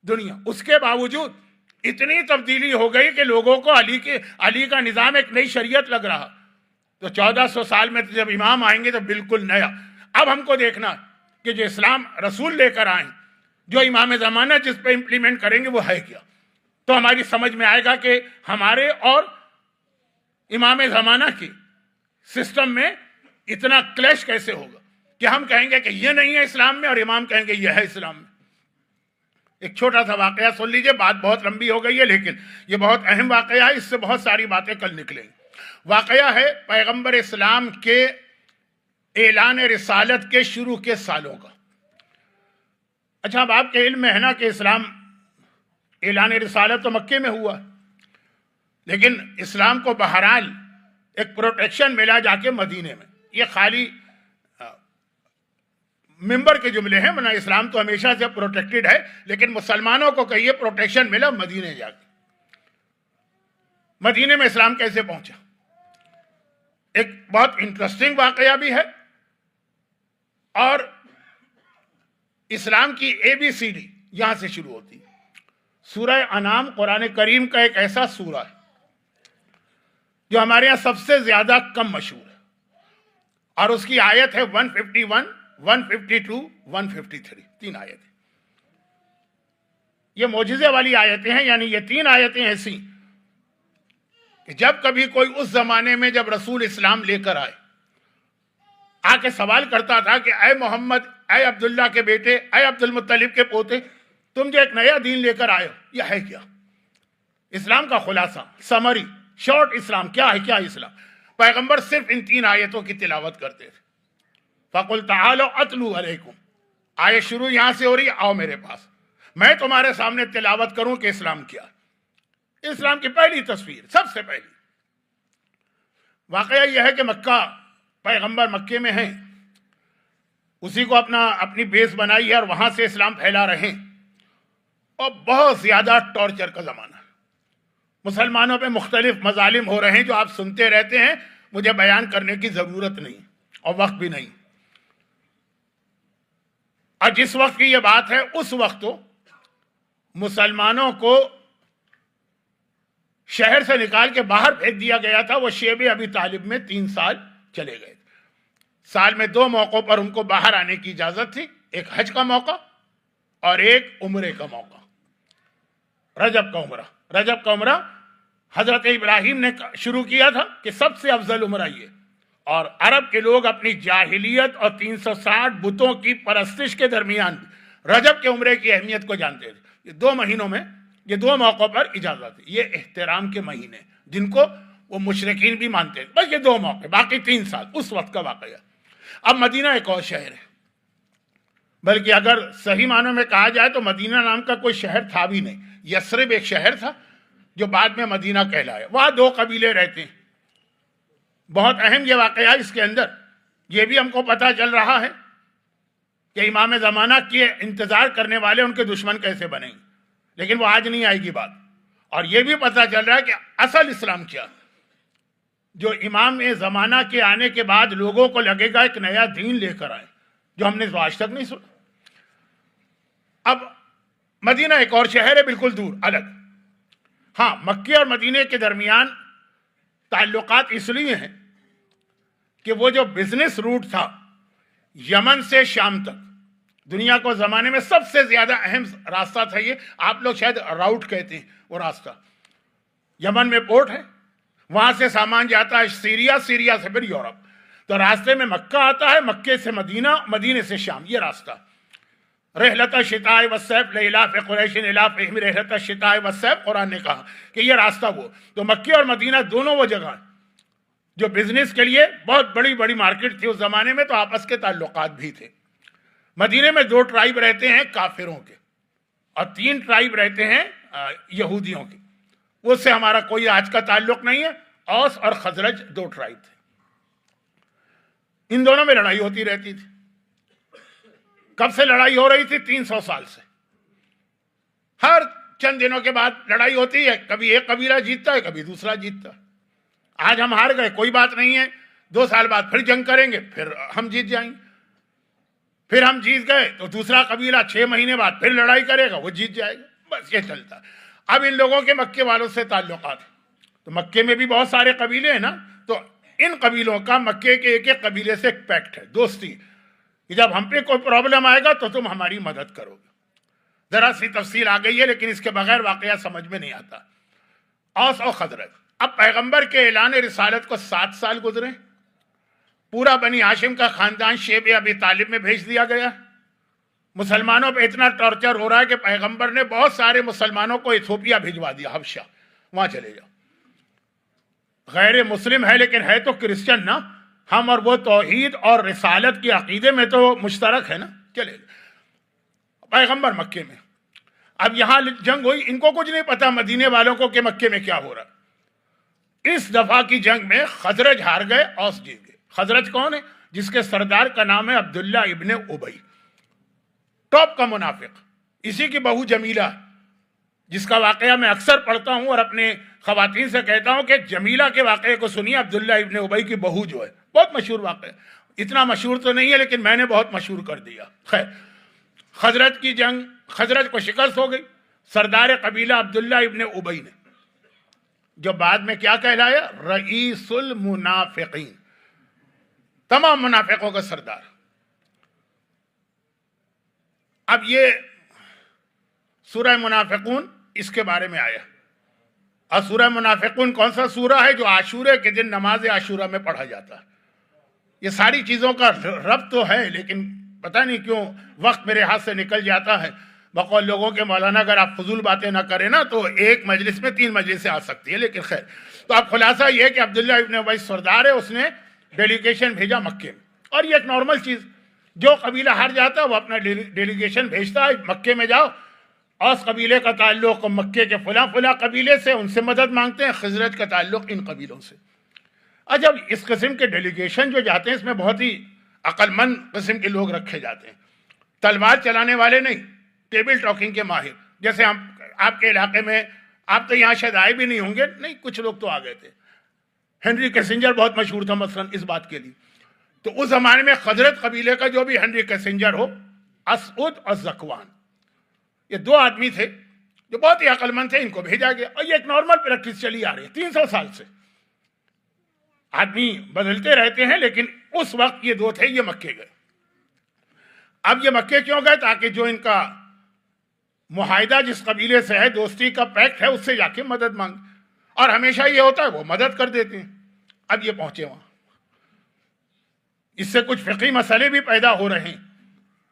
دنیا، اس کے باوجود اتنی تبدیلی ہو گئی کہ لوگوں کو علی کا نظام ایک نئی شریعت لگ رہا۔ تو 1400 سال میں جب امام آئیں گے تو بالکل نیا۔ اب ہم کو دیکھنا کہ جو اسلام رسول لے کر آئیں، جو امام زمانہ جس پہ امپلیمنٹ کریں گے وہ ہے کیا، تو ہماری سمجھ میں آئے گا کہ ہمارے اور امام زمانہ کی سسٹم میں اتنا کلیش کیسے ہوگا کہ ہم کہیں گے کہ یہ نہیں ہے اسلام میں اور امام کہیں گے یہ ہے اسلام میں۔ ایک چھوٹا سا واقعہ سن لیجئے، بات بہت لمبی ہو گئی ہے لیکن یہ بہت اہم واقعہ ہے، اس سے بہت ساری باتیں کل نکلیں گی۔ واقعہ ہے پیغمبر اسلام کے اعلان رسالت کے شروع کے سالوں کا۔ اچھا، اب آپ کے علم میں ہے نا کہ اسلام اعلان رسالت تو مکے میں ہوا، لیکن اسلام کو بہرحال ایک پروٹیکشن ملا جا کے مدینے میں۔ یہ خالی ممبر کے جملے ہیں، ورنہ اسلام تو ہمیشہ سے پروٹیکٹڈ ہے، لیکن مسلمانوں کو کہیے پروٹیکشن ملا مدینے جا کے۔ مدینے میں اسلام کیسے پہنچا؟ ایک بہت انٹرسٹنگ واقعہ بھی ہے، اور اسلام کی ABCD یہاں سے شروع ہوتی ہے۔ سورہ انعام قرآن کریم کا ایک ایسا سورہ ہے جو ہمارے یہاں سب سے زیادہ کم مشہور ہے، اور اس کی آیت ہے 151، 152، 153، 3 آیتیں۔ یہ معجزے والی آیتیں ہیں، یعنی یہ 3 آیتیں ایسی کہ جب کبھی کوئی اس زمانے میں جب رسول اسلام لے کر آئے، آ کے سوال کرتا تھا کہ اے محمد، اے عبداللہ کے بیٹے، اے عبد المطلب کے پوتے، تم جو ایک نیا دین لے کر آئے ہو یہ ہے کیا؟ اسلام کا خلاصہ، سمری، شارٹ اسلام کیا ہے؟ کیا اسلام؟ پیغمبر صرف ان 3 آیتوں کی تلاوت کرتے تھے۔ فَقُلْ تَعَالَوْا أَتْلُو عَلَيْكُمْ، آیت شروع یہاں سے ہو رہی ہے، آؤ میرے پاس، میں تمہارے سامنے تلاوت کروں کہ اسلام کیا. اسلام کی پہلی تصویر، سب سے پہلی واقعہ یہ ہے کہ مکہ، پیغمبر مکے میں ہیں، اسی کو اپنی بیس بنائی ہے اور وہاں سے اسلام پھیلا رہے ہیں، اور بہت زیادہ ٹارچر کا زمانہ ہے. مسلمانوں پہ مختلف مظالم ہو رہے ہیں جو آپ سنتے رہتے ہیں، مجھے بیان کرنے کی ضرورت نہیں اور وقت بھی نہیں. اور جس وقت کی یہ بات ہے، اس وقت تو مسلمانوں کو شہر سے نکال کے باہر پھینک دیا گیا تھا. وہ شیب ابی طالب میں 3 سال چلے گئے. سال میں 2 موقعوں پر ان کو باہر آنے کی اجازت تھی، ایک حج کا موقع اور ایک عمرے کا موقع، رجب کا عمرہ حضرت ابراہیم نے شروع کیا تھا کہ سب سے افضل عمرہ یہ. اور عرب کے لوگ اپنی جاہلیت اور 360 بتوں کی پرستش کے درمیان رجب کے عمرے کی اہمیت کو جانتے تھے. یہ 2 مہینوں میں، یہ 2 موقعوں پر اجازت ہے. یہ احترام کے مہینے جن کو وہ مشرکین بھی مانتے تھے. بس یہ 2 موقع، باقی 3 سال اس وقت کا واقعہ. اب مدینہ ایک اور شہر ہے، بلکہ اگر صحیح معنوں میں کہا جائے تو مدینہ نام کا کوئی شہر تھا بھی نہیں. یثرب ایک شہر تھا جو بعد میں مدینہ کہلایا. وہاں 2 قبیلے رہتے ہیں. بہت اہم یہ واقعہ اس کے اندر یہ بھی ہم کو پتہ چل رہا ہے کہ امام زمانہ کے انتظار کرنے والے ان کے دشمن کیسے بنیں گے، لیکن وہ آج نہیں آئے گی بات. اور یہ بھی پتہ چل رہا ہے کہ اصل اسلام کیا، جو امام زمانہ کے آنے کے بعد لوگوں کو لگے گا ایک نیا دین لے کر آئے، جو ہم نے آج تک نہیں سنا. اب مدینہ ایک اور شہر ہے بالکل دور، الگ. ہاں، مکے اور مدینے کے درمیان تعلقات اس لیے ہیں کہ وہ جو بزنس روٹ تھا یمن سے شام تک، دنیا کو زمانے میں سب سے زیادہ اہم راستہ تھا یہ. آپ لوگ شاید راؤٹ کہتے ہیں وہ راستہ. یمن میں پورٹ ہے، وہاں سے سامان جاتا ہے سیریا، سیریا سے پھر یورپ. تو راستے میں مکہ آتا ہے، مکے سے مدینہ، مدینے سے شام. یہ راستہ رحلت الشتاء والصیف لإلاف قریش إلافهم رحلت الشتاء والصیف، قرآن نے کہا کہ یہ راستہ وہ. تو مکے اور مدینہ دونوں وہ جگہ جو بزنس کے لیے بہت بڑی بڑی مارکیٹ تھی اس زمانے میں، تو آپس کے تعلقات بھی تھے. مدینے میں 2 ٹرائب رہتے ہیں کافروں کے، اور 3 ٹرائب رہتے ہیں یہودیوں کے. اس سے ہمارا کوئی آج کا تعلق نہیں ہے. اوس اور خزرج 2 ٹرائب تھے. ان دونوں میں لڑائی ہوتی رہتی تھی. کب سے لڑائی ہو رہی تھی؟ 300 سال سے. ہر چند دنوں کے بعد لڑائی ہوتی ہے، کبھی ایک قبیلہ جیتتا ہے، کبھی دوسرا جیتتا ہے. آج ہم ہار گئے، کوئی بات نہیں ہے، 2 سال بعد پھر جنگ کریں گے، پھر ہم جیت جائیں گے. پھر ہم جیت گئے تو دوسرا قبیلہ 6 مہینے بعد پھر لڑائی کرے گا، وہ جیت جائے گا. بس یہ چلتا. اب ان لوگوں کے مکے والوں سے تعلقات ہیں. تو مکے میں بھی بہت سارے قبیلے ہیں نا، تو ان قبیلوں کا مکے کے ایک قبیلے سے ایک پیکٹ ہے، دوستی، کہ جب ہم پہ کوئی پرابلم آئے گا تو تم ہماری مدد کرو گے. ذرا سی تفصیل آ گئی ہے، لیکن اس کے بغیر واقعہ سمجھ میں نہیں آتا. اوس اور خزرج. اب پیغمبر کے اعلان رسالت کو 7 سال گزرے. پورا بنی ہاشم کا خاندان شیب ابی طالب میں بھیج دیا گیا. مسلمانوں پہ اتنا ٹارچر ہو رہا ہے کہ پیغمبر نے بہت سارے مسلمانوں کو ایتھوپیا بھجوا دیا، حبشہ، وہاں چلے جاؤ. غیر مسلم ہے لیکن ہے تو کرسچن نا. ہم اور وہ توحید اور رسالت کے عقیدے میں تو مشترک ہے نا، چلے جاؤ. پیغمبر مکے میں. اب یہاں جنگ ہوئی، ان کو کچھ نہیں پتا مدینے والوں کو کہ مکے میں کیا ہو رہا. اس دفعہ کی جنگ میں خزرج ہار گئے، اوس جیت گئے. خزرج کون ہے؟ جس کے سردار کا نام ہے عبداللہ ابن ابی، ٹاپ کا منافق. اسی کی بہو جمیلہ، جس کا واقعہ میں اکثر پڑھتا ہوں اور اپنے خواتین سے کہتا ہوں کہ جمیلہ کے واقعے کو سنیے. عبداللہ ابن ابی کی بہو جو ہے، بہت مشہور واقعہ. اتنا مشہور تو نہیں ہے لیکن میں نے بہت مشہور کر دیا. خیر، خزرج کی جنگ، خزرج کو شکست ہو گئی. سردار قبیلہ عبداللہ ابن ابی نے، جو بعد میں کیا کہلایا؟ رئیس المنافقین، تمام منافقوں کا سردار. اب یہ سورہ منافقون اس کے بارے میں آیا. اور سورہ منافقون کون سا سورہ ہے؟ جو عاشورے کے دن نماز عاشورہ میں پڑھا جاتا ہے. یہ ساری چیزوں کا ربط تو ہے، لیکن پتہ نہیں کیوں وقت میرے ہاتھ سے نکل جاتا ہے. بقول لوگوں کے مولانا اگر آپ فضول باتیں نہ کریں نا تو ایک مجلس میں 3 مجلسیں آ سکتی ہے. لیکن خیر، تو اب خلاصہ یہ کہ عبداللہ ابن ابی سردار ہے، اس نے ڈیلیگیشن بھیجا مکے میں. اور یہ ایک نارمل چیز، جو قبیلہ ہار جاتا ہے وہ اپنا ڈیلیگیشن بھیجتا ہے، مکے میں جاؤ اوس قبیلے کا تعلق مکے کے فلاں فلاں قبیلے سے، ان سے مدد مانگتے ہیں. خزرج کا تعلق ان قبیلوں سے. اور جب اس قسم کے ڈیلیگیشن جو جاتے ہیں اس میں بہت ہی عقل مند قسم کے لوگ رکھے جاتے ہیں، تلوار چلانے والے نہیں، ٹیبل ٹاکنگ کے ماہر. جیسے آپ کے علاقے میں، آپ تو یہاں شاید آئے بھی نہیں ہوں گے، نہیں کچھ لوگ تو آ گئے تھے، ہنری کیسنجر بہت مشہور تھا مثلا اس بات کے لیے. تو اس زمانے میں خزرج قبیلے کا جو بھی ہنری کیسنجر ہو، اسعد اور زکوان، یہ دو آدمی تھے جو بہت ہی عقل مند تھے، ان کو بھیجا گیا. اور یہ ایک نارمل پریکٹس چلی آ رہی ہے 300 سال سے. آدمی بدلتے رہتے ہیں، لیکن اس وقت یہ دو تھے، یہ مکے گئے. اب یہ مکے کیوں گئے؟ تاکہ جو ان کا معاہدہ جس قبیلے سے ہے، دوستی کا پیکٹ ہے، اس سے جا کے مدد مانگ. اور ہمیشہ یہ ہوتا ہے وہ مدد کر دیتے ہیں. اب یہ پہنچے وہاں، اس سے کچھ فقہی مسئلے بھی پیدا ہو رہے ہیں.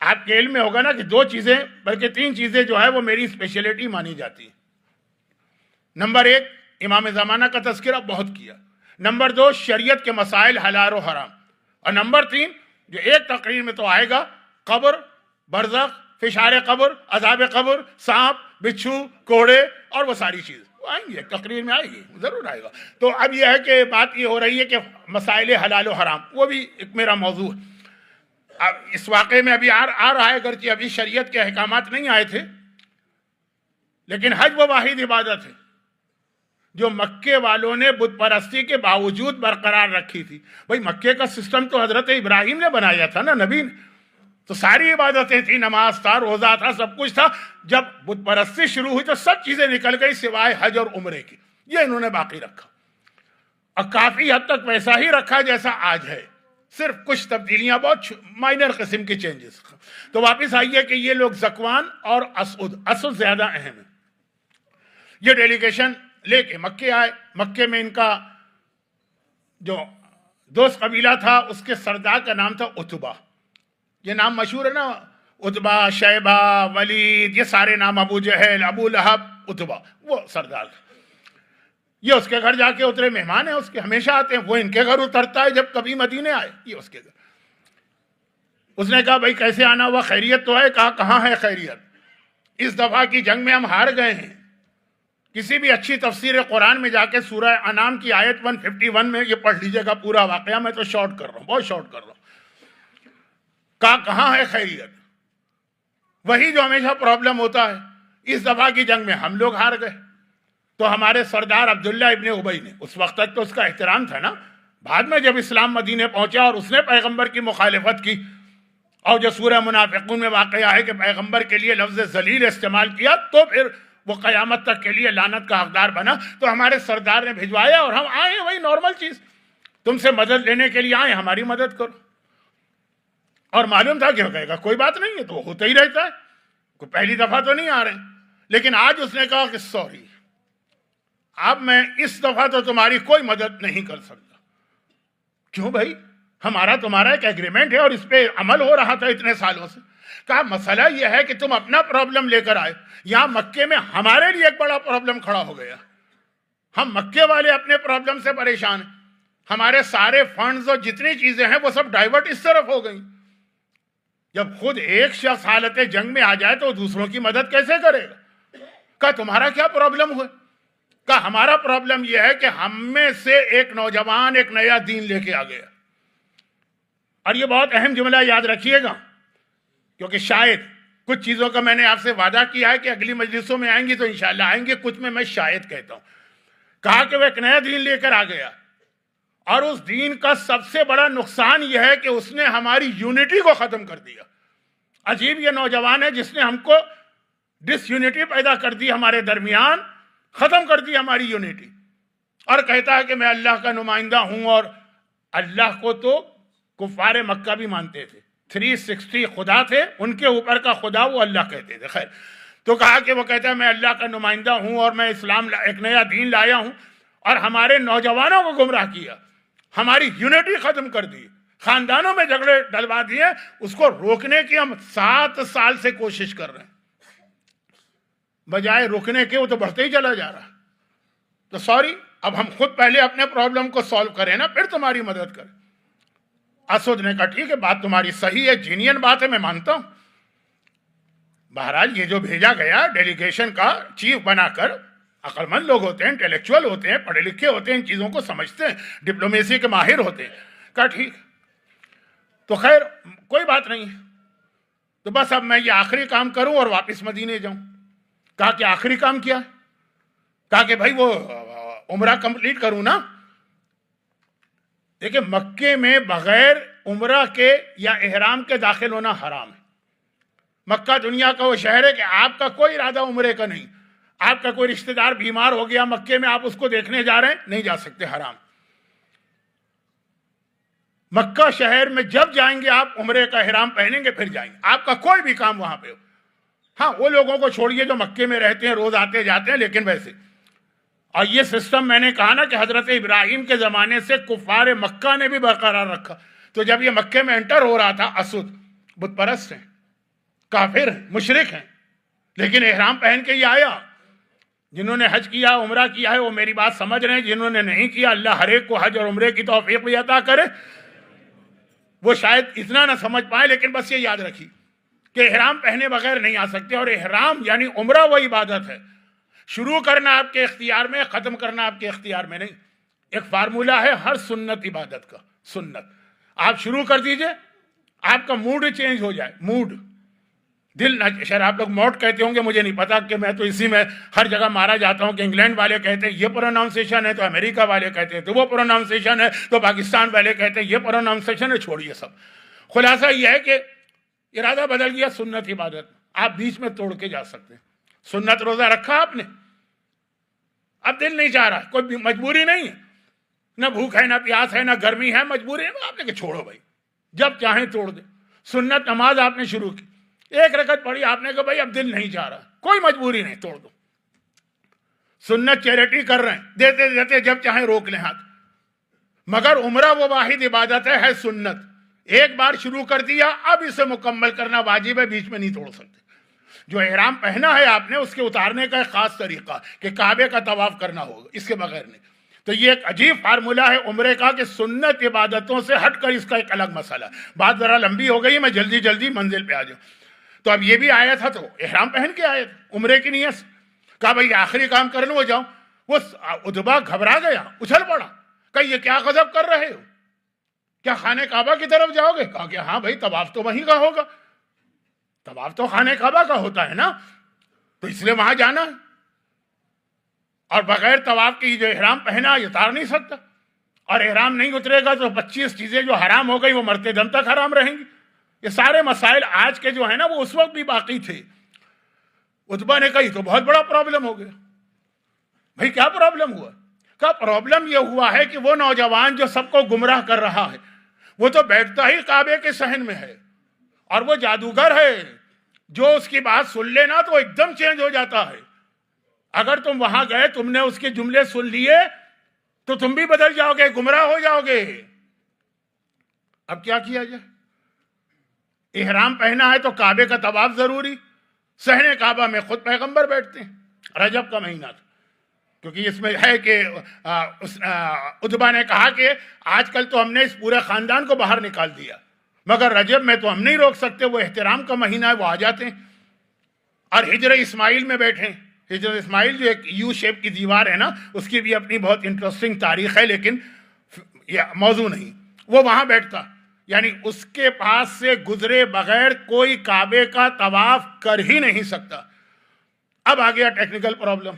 آپ کے علم میں ہوگا نا کہ 2 چیزیں بلکہ 3 چیزیں جو ہے وہ میری اسپیشلٹی مانی جاتی ہے. نمبر 1، امام زمانہ کا تذکرہ بہت کیا. نمبر 2، شریعت کے مسائل حلال و حرام. اور نمبر 3، جو ایک تقریر میں تو آئے گا، قبر، برزخ، فشار قبر، عذاب قبر، سانپ، بچھو، کوڑے اور وہ ساری چیز آئیں گی، ایک تقریر میں آئے گی، ضرور آئے گا. تو اب یہ ہے کہ بات یہ ہو رہی ہے کہ مسائل حلال و حرام، وہ بھی ایک میرا موضوع ہے. اب اس واقعے میں ابھی آ رہا ہے، اگرچہ ابھی شریعت کے احکامات نہیں آئے تھے، لیکن حج وہ واحد عبادت ہے جو مکے والوں نے بت پرستی کے باوجود برقرار رکھی تھی. بھائی مکے کا سسٹم تو حضرت ابراہیم نے بنایا تھا نا، نبی نے. تو ساری عبادتیں تھیں، نماز تھا، روزہ تھا، سب کچھ تھا. جب بت پرستی شروع ہوئی تو سب چیزیں نکل گئی سوائے حج اور عمرے کی. یہ انہوں نے باقی رکھا، اور کافی حد تک ویسا ہی رکھا جیسا آج ہے، صرف کچھ تبدیلیاں، بہت مائنر قسم کی چینجز. تو واپس آئیے کہ یہ لوگ زکوان اور اسعد زیادہ اہم ہیں. یہ ڈیلیگیشن لے کے مکے آئے. مکے میں ان کا جو دوست قبیلہ تھا اس کے سردار کا نام تھا عتبہ. یہ نام مشہور ہے نا، عتبہ، شیبہ، ولید، یہ سارے نام، ابو جہل، ابو لہب، عتبہ، وہ سردار تھا. یہ اس کے گھر جا کے اترے، مہمان ہیں اس کے، ہمیشہ آتے ہیں. وہ ان کے گھر اترتا ہے جب کبھی مدینے آئے، یہ اس کے گھر. اس نے کہا بھائی کیسے آنا ہوا، خیریت تو ہے؟ کہا کہاں ہے خیریت، اس دفعہ کی جنگ میں ہم ہار گئے ہیں. کسی بھی اچھی تفسیر قرآن میں جا کے سورہ انعام کی آیت 151 میں یہ پڑھ لیجئے گا پورا واقعہ. میں تو شارٹ کر رہا ہوں، بہت شارٹ کر رہا ہوں. کہا کہاں ہے خیریت، وہی جو ہمیشہ پرابلم ہوتا ہے. اس دفعہ کی جنگ میں ہم لوگ ہار گئے. تو ہمارے سردار عبداللہ ابن ابی نے، اس وقت تک تو اس کا احترام تھا نا، بعد میں جب اسلام مدینے پہنچا اور اس نے پیغمبر کی مخالفت کی، اور جو سورہ منافقون میں واقعہ ہے کہ پیغمبر کے لیے لفظ ذلیل استعمال کیا، تو پھر وہ قیامت تک کے لیے لعنت کا حقدار بنا. تو ہمارے سردار نے بھجوایا اور ہم آئے، وہی نارمل چیز، تم سے مدد لینے کے لیے آئے، ہماری مدد کرو. اور معلوم تھا کہ کہے گا کوئی بات نہیں ہے، تو ہوتا ہی رہتا ہے، کوئی پہلی دفعہ تو نہیں آ رہے. لیکن آج اس نے کہا کہ سوری، اب میں اس دفعہ تو تمہاری کوئی مدد نہیں کر سکتا. کیوں بھائی؟ ہمارا تمہارا ایک ایگریمنٹ ہے اور اس پہ عمل ہو رہا تھا اتنے سالوں سے. کہا مسئلہ یہ ہے کہ تم اپنا پرابلم لے کر آئے، یہاں مکے میں ہمارے لیے ایک بڑا پرابلم کھڑا ہو گیا. ہم مکے والے اپنے پرابلم سے پریشان ہیں، ہمارے سارے فنڈز اور جتنی چیزیں ہیں وہ سب ڈائیورٹ اس طرف ہو گئیں. جب خود ایک شخص حالت جنگ میں آ جائے تو دوسروں کی مدد کیسے کرے گا؟ کہا تمہارا کیا پرابلم ہوا؟ کہا ہمارا پرابلم یہ ہے کہ ہم میں سے ایک نوجوان ایک نیا دین لے کے آ گیا. اور یہ بہت اہم جملہ یاد رکھیے گا، کیونکہ شاید کچھ چیزوں کا میں نے آپ سے وعدہ کیا ہے کہ اگلی مجلسوں میں آئیں گی تو انشاءاللہ آئیں گے، کچھ میں شاید کہتا ہوں. کہا کہ وہ ایک نیا دین لے کر آ گیا، اور اس دین کا سب سے بڑا نقصان یہ ہے کہ اس نے ہماری یونٹی کو ختم کر دیا. عجیب یہ نوجوان ہے جس نے ہم کو ڈس یونٹی پیدا کر دی، ہمارے درمیان ختم کر دی ہماری یونٹی. اور کہتا ہے کہ میں اللہ کا نمائندہ ہوں، اور اللہ کو تو کفار مکہ بھی مانتے تھے، 360 خدا تھے، ان کے اوپر کا خدا وہ اللہ کہتے تھے. خیر، تو کہا کہ وہ کہتا ہے میں اللہ کا نمائندہ ہوں اور میں اسلام ایک نیا دین لایا ہوں، اور ہمارے نوجوانوں کو گمراہ کیا، ہماری یونٹی ختم کر دی، خاندانوں میں جھگڑے ڈلوا دیے. اس کو روکنے کی ہم 7 سال سے کوشش کر رہے ہیں، بجائے روکنے کے وہ تو بڑھتے ہی چلا جا رہا. تو سوری، اب ہم خود پہلے اپنے پرابلم کو سالو کریں نا، پھر تمہاری مدد کریں. اسود نے کہا ٹھیک ہے، بات تمہاری صحیح ہے، جینین بات ہے، میں مانتا ہوں. بہرحال یہ جو بھیجا گیا ڈیلیگیشن کا چیف بنا کر، عقل مند لوگ ہوتے ہیں، انٹلیکچوئل ہوتے ہیں، پڑھے لکھے ہوتے ہیں، ان چیزوں کو سمجھتے ہیں، ڈپلومیسی کے ماہر ہوتے ہیں، کہا ٹھیک تو خیر کوئی بات نہیں ہے، تو بس اب میں یہ آخری کام کروں اور واپس مدینے جاؤں۔ کہا کہ آخری کام کیا؟ کہا کہ بھائی وہ عمرہ کمپلیٹ کروں نا۔ دیکھیں مکے میں بغیر عمرہ کے یا احرام کے داخل ہونا حرام ہے۔ مکہ دنیا کا وہ شہر ہے کہ آپ کا کوئی ارادہ عمرے کا نہیں، آپ کا کوئی رشتہ دار بیمار ہو گیا مکے میں، آپ اس کو دیکھنے جا رہے ہیں، نہیں جا سکتے، حرام۔ مکہ شہر میں جب جائیں گے آپ عمرے کا احرام پہنیں گے پھر جائیں گے، آپ کا کوئی بھی کام وہاں پہ ہو۔ ہاں وہ لوگوں کو چھوڑیے جو مکے میں رہتے ہیں، روز آتے جاتے ہیں، لیکن ویسے اور یہ سسٹم میں نے کہا نا کہ حضرت ابراہیم کے زمانے سے کفار مکہ نے بھی برقرار رکھا۔ تو جب یہ مکے میں انٹر ہو رہا تھا، اسود بت پرست ہیں، کافر ہیں، مشرک ہیں، لیکن احرام پہن کے یہ آیا۔ جنہوں نے حج کیا عمرہ کیا ہے وہ میری بات سمجھ رہے ہیں، جنہوں نے نہیں کیا اللہ ہر ایک کو حج اور عمرے کی توفیق بھی عطا کرے۔ وہ شاید اتنا نہ سمجھ پائے، لیکن بس یہ یاد رکھی کہ احرام پہنے بغیر نہیں آ سکتے، اور احرام یعنی عمرہ وہ عبادت ہے، شروع کرنا آپ کے اختیار میں، ختم کرنا آپ کے اختیار میں نہیں۔ ایک فارمولہ ہے ہر سنت عبادت کا، سنت آپ شروع کر دیجئے، آپ کا موڈ چینج ہو جائے، موڈ دل نہ، شاید آپ لوگ موڈ کہتے ہوں گے، مجھے نہیں پتا کہ میں تو اسی میں ہر جگہ مارا جاتا ہوں کہ انگلینڈ والے کہتے ہیں یہ پروناؤنسیشن ہے تو امریکہ والے کہتے ہیں تو وہ پروناؤنسیشن ہے تو پاکستان والے کہتے ہیں یہ پروناؤنسیشن ہے، چھوڑیے سب۔ خلاصہ یہ ہے کہ ارادہ بدل گیا، سنت عبادت آپ بیچ میں توڑ کے جا سکتے ہیں۔ سنت روزہ رکھا آپ نے، اب دل نہیں چاہ رہا، کوئی مجبوری نہیں ہے، نہ بھوک ہے نہ پیاس ہے نہ گرمی ہے، مجبوری ہے، آپ نے کہ چھوڑو بھائی جب چاہیں توڑ دیں۔ سنت نماز آپ نے شروع کی، ایک رکعت پڑھی آپ نے کہا بھائی اب دل نہیں چاہ رہا، کوئی مجبوری نہیں، توڑ دو۔ سنت چیریٹی کر رہے ہیں، دیتے دیتے جب چاہیں روک لیں ہاتھ۔ مگر عمرہ وہ واحد عبادت ہے سنت، ایک بار شروع کر دیا اب اسے مکمل کرنا واجب ہے، بیچ میں نہیں توڑ سکتے۔ جو احرام پہنا ہے آپ نے اس کے اتارنے کا ایک خاص طریقہ کہ کعبے کا طواف کرنا ہوگا، اس کے بغیر نہیں۔ تو یہ ایک عجیب فارمولہ ہے عمرے کا کہ سنت عبادتوں سے ہٹ کر اس کا ایک الگ مسئلہ۔ بات ذرا لمبی ہو گئی، میں جلدی جلدی منزل پہ آ جاؤں۔ تو اب یہ بھی آیا تھا تو احرام پہن کے آئے تھے عمرے کی نیت سے، کہا بھائی آخری کام کر لوں وہ جاؤں۔ وہ اتبا گھبرا گیا، اچھل پڑا، کہا یہ کیا غضب کر رہے ہو، کیا خانہ کعبہ کی طرف جاؤ گے؟ کہا کہ ہاں بھائی طواف تو وہیں کا ہوگا، طواف تو خانہ کعبہ کا ہوتا ہے نا، تو اس لیے وہاں جانا ہے، اور بغیر طواف کی جو احرام پہنا یہ اتار نہیں سکتا، اور احرام نہیں اترے گا تو 25 چیزیں جو حرام ہو گئی وہ مرتے دم تک حرام رہیں گی۔ یہ سارے مسائل آج کے جو ہیں نا وہ اس وقت بھی باقی تھے۔ اتبا نے کہا یہ تو بہت بڑا پرابلم ہو گیا۔ بھائی کیا پرابلم ہوا؟ کہا پرابلم یہ ہوا ہے کہ وہ نوجوان جو سب کو گمراہ کر رہا ہے وہ تو بیٹھتا ہی کعبے کے صحن میں ہے، اور وہ جادوگر ہے، جو اس کی بات سن لینا تو ایک دم چینج ہو جاتا ہے۔ اگر تم وہاں گئے، تم نے اس کے جملے سن لیے تو تم بھی بدل جاؤ گے، گمراہ ہو جاؤ گے۔ اب کیا کیا جائے؟ احرام پہنا ہے تو کعبے کا طواف ضروری، صحن کعبہ میں خود پیغمبر بیٹھتے ہیں، رجب کا مہینہ تھا، کیونکہ اس میں ہے کہ اتبا نے کہا کہ آج کل تو ہم نے اس پورے خاندان کو باہر نکال دیا، مگر رجب میں تو ہم نہیں روک سکتے، وہ احترام کا مہینہ ہے، وہ آ جاتے ہیں۔ اور ہجر اسماعیل میں بیٹھے، ہجر اسماعیل جو ایک یو شیپ کی دیوار ہے نا، اس کی بھی اپنی بہت انٹرسٹنگ تاریخ ہے، لیکن یہ موضوع نہیں۔ وہ وہاں بیٹھتا، یعنی اس کے پاس سے گزرے بغیر کوئی کعبے کا طواف کر ہی نہیں سکتا۔ اب آ گیا ٹیکنیکل پرابلم،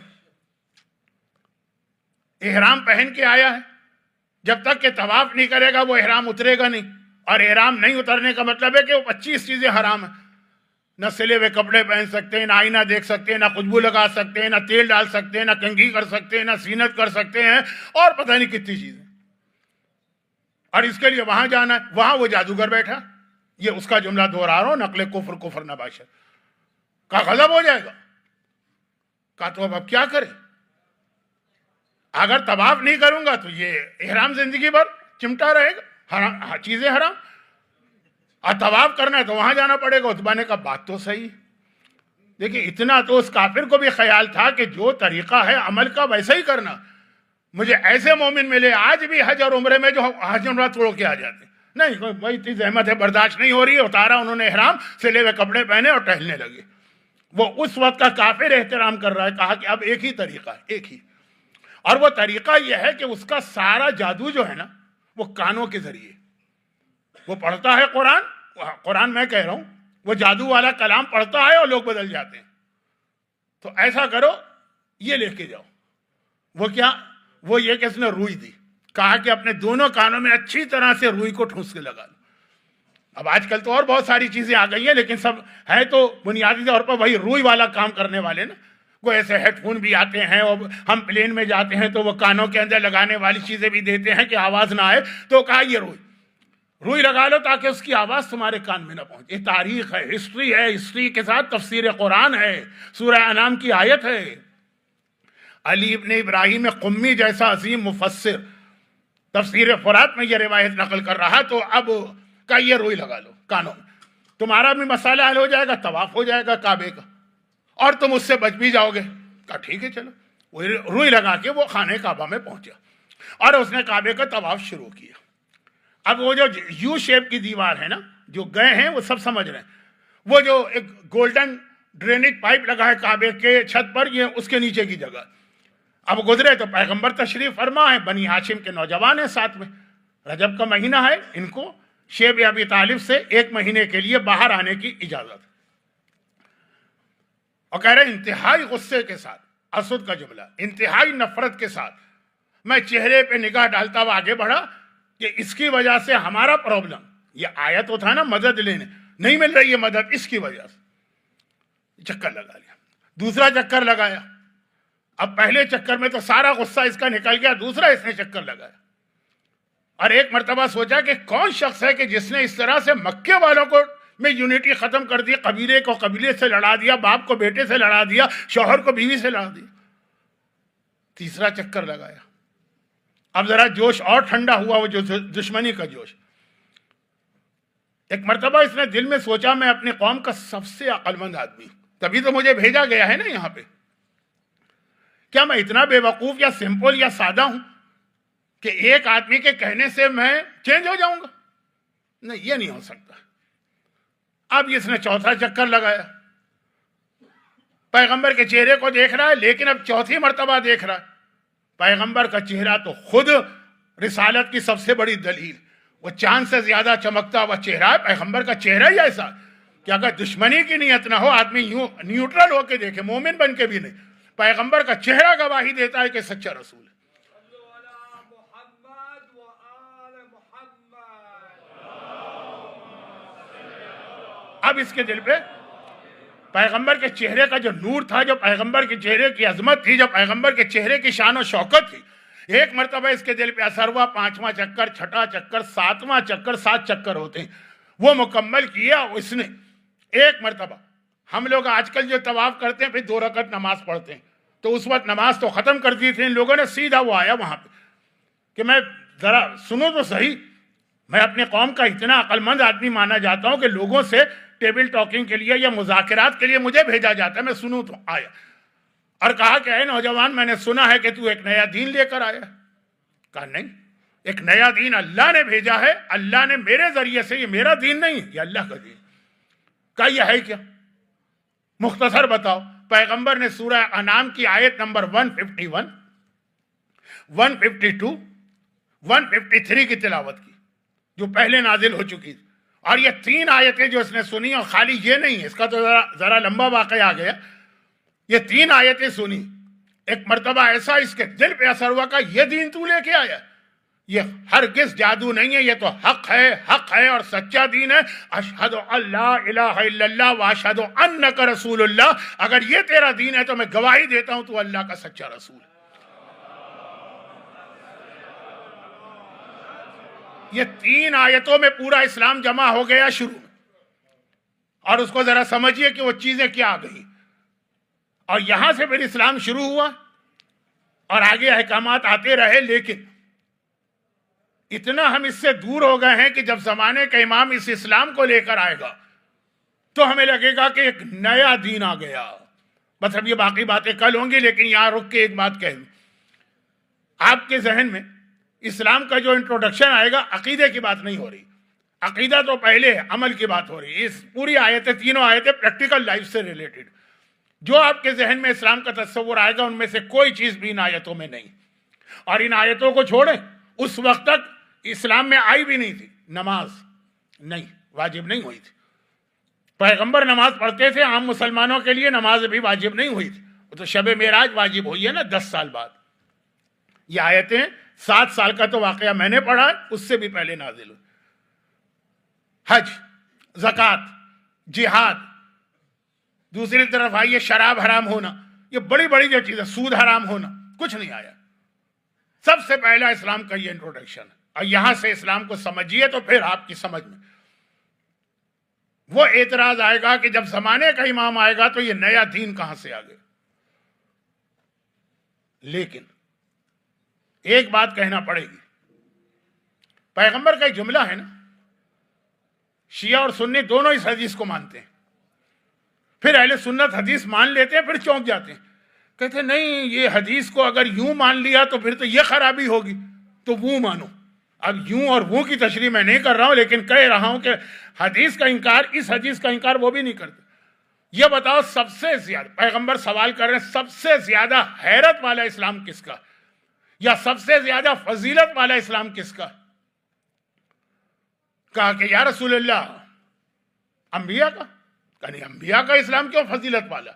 احرام پہن کے آیا ہے، جب تک کہ طواف نہیں کرے گا وہ احرام اترے گا نہیں، اور احرام نہیں اترنے کا مطلب ہے کہ وہ 25 چیزیں حرام ہیں، نہ سلے ہوئے کپڑے پہن سکتے ہیں، نہ آئینہ دیکھ سکتے ہیں، نہ خوشبو لگا سکتے ہیں، نہ تیل ڈال سکتے ہیں، نہ کنگھی کر سکتے ہیں، نہ سینت کر سکتے ہیں، اور پتہ نہیں کتنی چیزیں۔ اور اس کے لیے وہاں جانا ہے، وہاں وہ جادوگر بیٹھا، یہ اس کا جملہ دوہرا رہا ہوں، نقل کفر کفر نباشر کا غضب ہو جائے گا۔ کہا تو اب کیا کرے؟ اگر طواف نہیں کروں گا تو یہ احرام زندگی بھر چمٹا رہے گا، حرام چیزیں حرام، اور طواف کرنا ہے تو وہاں جانا پڑے گا۔ اتبا نے کہا بات تو صحیح۔ دیکھیں اتنا تو اس کافر کو بھی خیال تھا کہ جو طریقہ ہے عمل کا ویسا ہی کرنا۔ مجھے ایسے مومن ملے آج بھی حج اور عمرے میں جو حج عمرہ توڑ کے آ جاتے، نہیں بھائی اتنی زحمت ہے، برداشت نہیں ہو رہی ہے، اتارا انہوں نے احرام، سلے ہوئے کپڑے پہنے اور ٹہلنے لگے۔ وہ اس وقت کا کافر احترام کر رہا ہے. کہا کہ اب ایک ہی طریقہ ہے, ایک ہی, اور وہ طریقہ یہ ہے کہ اس کا سارا جادو جو ہے نا وہ کانوں کے ذریعے. وہ پڑھتا ہے قرآن میں کہہ رہا ہوں, وہ جادو والا کلام پڑھتا ہے اور لوگ بدل جاتے ہیں. تو ایسا کرو, یہ لے کے جاؤ. وہ کیا؟ وہ یہ کہ اس نے روئی دی. کہا کہ اپنے دونوں کانوں میں اچھی طرح سے روئی کو ٹھونس کے لگا لو. اب آج کل تو اور بہت ساری چیزیں آ گئی ہیں, لیکن سب ہے تو بنیادی طور پر وہی روئی والا کام کرنے والے نا. وہ ایسے ہیڈ فون بھی آتے ہیں, اور ہم پلین میں جاتے ہیں تو وہ کانوں کے اندر لگانے والی چیزیں بھی دیتے ہیں کہ آواز نہ آئے. تو کہا یہ روئی لگا لو تاکہ اس کی آواز تمہارے کان میں نہ پہنچے. یہ تاریخ ہے, ہسٹری ہے, ہسٹری کے ساتھ تفسیر قرآن ہے, سورہ انعام کی آیت ہے. علی ابن ابراہیم قمی جیسا عظیم مفسر تفسیر فرات میں یہ روایت نقل کر رہا. تو اب کا یہ روئی لگا لو کانوں میں, تمہارا بھی مسئلہ حل ہو جائے گا, طواف ہو جائے گا کعبے کا, اور تم اس سے بچ بھی جاؤ گے. کہا ٹھیک ہے چلو. وہ روئی لگا کے وہ خانہ کعبہ میں پہنچا اور اس نے کعبے کا طواف شروع کیا. اب وہ جو یو شیپ کی دیوار ہے نا, جو گئے ہیں وہ سب سمجھ رہے ہیں, وہ جو ایک گولڈن ڈرینیج پائپ لگا ہے کعبے کے چھت پر, یہ اس کے نیچے کی جگہ. اب گزرے تو پیغمبر تشریف فرما ہے, بنی ہاشم کے نوجوان ہیں ساتھ میں, رجب کا مہینہ ہے, ان کو شیب ابی طالب سے 1 مہینے کے لیے باہر آنے کی اجازت. اور کہہ رہے انتہائی غصے کے ساتھ, اسد کا جملہ, انتہائی نفرت کے ساتھ میں چہرے پہ نگاہ ڈالتا ہوا آگے بڑھا کہ اس کی وجہ سے ہمارا پرابلم, یہ آیا تو تھا نا مدد لینے, نہیں مل رہی ہے مدد, اس کی وجہ سے چکر لگا لیا. دوسرا چکر لگایا. اب پہلے چکر میں تو سارا غصہ اس کا نکل گیا, دوسرا اس نے چکر لگایا. اور ایک مرتبہ سوچا کہ کون شخص ہے کہ جس نے اس طرح سے مکے والوں کو میں یونٹی ختم کر دی, قبیلے کو قبیلے سے لڑا دیا, باپ کو بیٹے سے لڑا دیا, شوہر کو بیوی سے لڑا دیا. تیسرا چکر لگایا. اب ذرا جوش اور ٹھنڈا ہوا, وہ جو دشمنی کا جوش. ایک مرتبہ اس نے دل میں سوچا میں اپنی قوم کا سب سے عقل مند آدمی, تبھی تو مجھے بھیجا گیا ہے نا یہاں پہ. کیا میں اتنا بے وقوف یا سمپل یا سادہ ہوں کہ ایک آدمی کے کہنے سے میں چینج ہو جاؤں گا؟ نہیں, یہ نہیں ہو سکتا. اب اس نے چوتھا چکر لگایا. پیغمبر کے چہرے کو دیکھ رہا ہے, لیکن اب چوتھی مرتبہ دیکھ رہا ہے پیغمبر کا چہرہ تو خود رسالت کی سب سے بڑی دلیل, وہ چاند سے زیادہ چمکتا ہوا چہرہ ہے. پیغمبر کا چہرہ ہی ایسا کہ اگر دشمنی کی نیت نہ ہو, آدمی یوں نیوٹرل ہو کے دیکھے, مومن بن کے بھی نہیں, پیغمبر کا چہرہ گواہی دیتا ہے کہ سچا رسول ہے. اب اس کے دل پہ پیغمبر کے چہرے کا جو نور تھا, جو پیغمبر کے چہرے کی عظمت تھی, جو پیغمبر کے چہرے کی شان و شوکت تھی, ایک مرتبہ اس کے دل پہ اثر ہوا. 5واں چکر, 6واں چکر, 7واں چکر, 7 چکر ہوتے ہیں, وہ مکمل کیا اس نے. ایک مرتبہ ہم لوگ آج کل جو طواف کرتے ہیں پھر 2 رکعت نماز پڑھتے ہیں, تو اس وقت نماز تو ختم کر دی تھی. ان لوگوں نے سیدھا وہ آیا وہاں پہ کہ میں ذرا سنو تو صحیح, میں اپنی قوم کا اتنا عقل مند آدمی مانا جاتا ہوں کہ لوگوں سے ٹیبل ٹاکنگ کے لیے یا مذاکرات کے لیے مجھے بھیجا جاتا ہے, میں سنوں تو آیا. اور کہا کہ اے نوجوان, میں نے سنا ہے کہ تو ایک نیا دین لے کر آیا. کہا نہیں, ایک نیا دین اللہ نے بھیجا ہے, اللہ نے میرے ذریعے سے, یہ میرا دین نہیں ہے, یہ اللہ کا دین. کہا یہ ہے کیا؟ مختصر بتاؤ. پیغمبر نے سورہ انعام کی آیت نمبر 151, 152, 153 کی تلاوت کی, جو پہلے نازل ہو چکی تھی. اور یہ 3 آیتیں جو اس نے سنی, اور خالی یہ نہیں ہے, اس کا تو ذرا لمبا واقعہ آ گیا. یہ 3 آیتیں سنی, ایک مرتبہ ایسا اس کے دل پہ اثر ہوا کہ یہ دین تو لے کے آیا, یہ ہرگز جادو نہیں ہے, یہ تو حق ہے اور سچا دین ہے. اشہد ان لا الہ الا اللہ واشہد انک رسول اللہ. اگر یہ تیرا دین ہے تو میں گواہی دیتا ہوں تو اللہ کا سچا رسول ہے. یہ 3 آیتوں میں پورا اسلام جمع ہو گیا شروع میں. اور اس کو ذرا سمجھیے کہ وہ چیزیں کیا آ گئی, اور یہاں سے پھر اسلام شروع ہوا اور آگے احکامات آتے رہے. لیکن اتنا ہم اس سے دور ہو گئے ہیں کہ جب زمانے کا امام اس اسلام کو لے کر آئے گا تو ہمیں لگے گا کہ ایک نیا دین آ گیا. بس اب یہ باقی باتیں کل ہوں گی, لیکن یہاں رک کے ایک بات کہہ دوں. آپ کے ذہن میں اسلام کا جو انٹروڈکشن آئے گا, عقیدے کی بات نہیں ہو رہی. عقیدہ تو پہلے ہے, عمل کی بات ہو رہی ہے. اس پوری آیتیں, 3 آیتیں پریکٹیکل لائف سے ریلیٹڈ. جو آپ کے ذہن میں اسلام کا تصور آئے گا ان میں سے کوئی چیز بھی ان آیتوں میں نہیں. اور ان آیتوں کو چھوڑیں، اس وقت تک اسلام میں آئی بھی نہیں تھی. نماز نہیں واجب نہیں ہوئی تھی. پیغمبر نماز پڑھتے تھے، عام مسلمانوں کے لیے نماز بھی واجب نہیں ہوئی تھی. وہ تو شب معراج واجب ہوئی ہے نا 10 سال بعد. یہ آیتیں 7 سال کا تو واقعہ میں نے پڑھا ہے، اس سے بھی پہلے نازل ہوئی. حج، زکوٰۃ، جہاد، دوسری طرف آئیے شراب حرام ہونا، یہ بڑی بڑی جو چیزیں، سود حرام ہونا، کچھ نہیں آیا. سب سے پہلا اسلام کا یہ انٹروڈکشن. اور یہاں سے اسلام کو سمجھیے تو پھر آپ کی سمجھ میں وہ اعتراض آئے گا کہ جب زمانے کا امام آئے گا تو یہ نیا دین کہاں سے آ گیا. لیکن ایک بات کہنا پڑے گی، پیغمبر کا ایک جملہ ہے نا، شیعہ اور سنی دونوں اس حدیث کو مانتے ہیں. پھر اہل سنت حدیث مان لیتے ہیں، پھر چونک جاتے ہیں، کہتے ہیں نہیں یہ حدیث کو اگر یوں مان لیا تو پھر تو یہ خرابی ہوگی، تو وہ مانو. اب یوں اور وہ کی تشریح میں نہیں کر رہا ہوں، لیکن کہہ رہا ہوں کہ حدیث کا انکار، اس حدیث کا انکار وہ بھی نہیں کرتے. یہ بتاؤ سب سے زیادہ، پیغمبر سوال کر رہے ہیں، سب سے زیادہ حیرت والا اسلام کس کا، یا سب سے زیادہ فضیلت والا اسلام کس کا؟ کہا کہ یا رسول اللہ انبیاء کا. کہ نہیں، انبیاء کا اسلام کیوں فضیلت والا،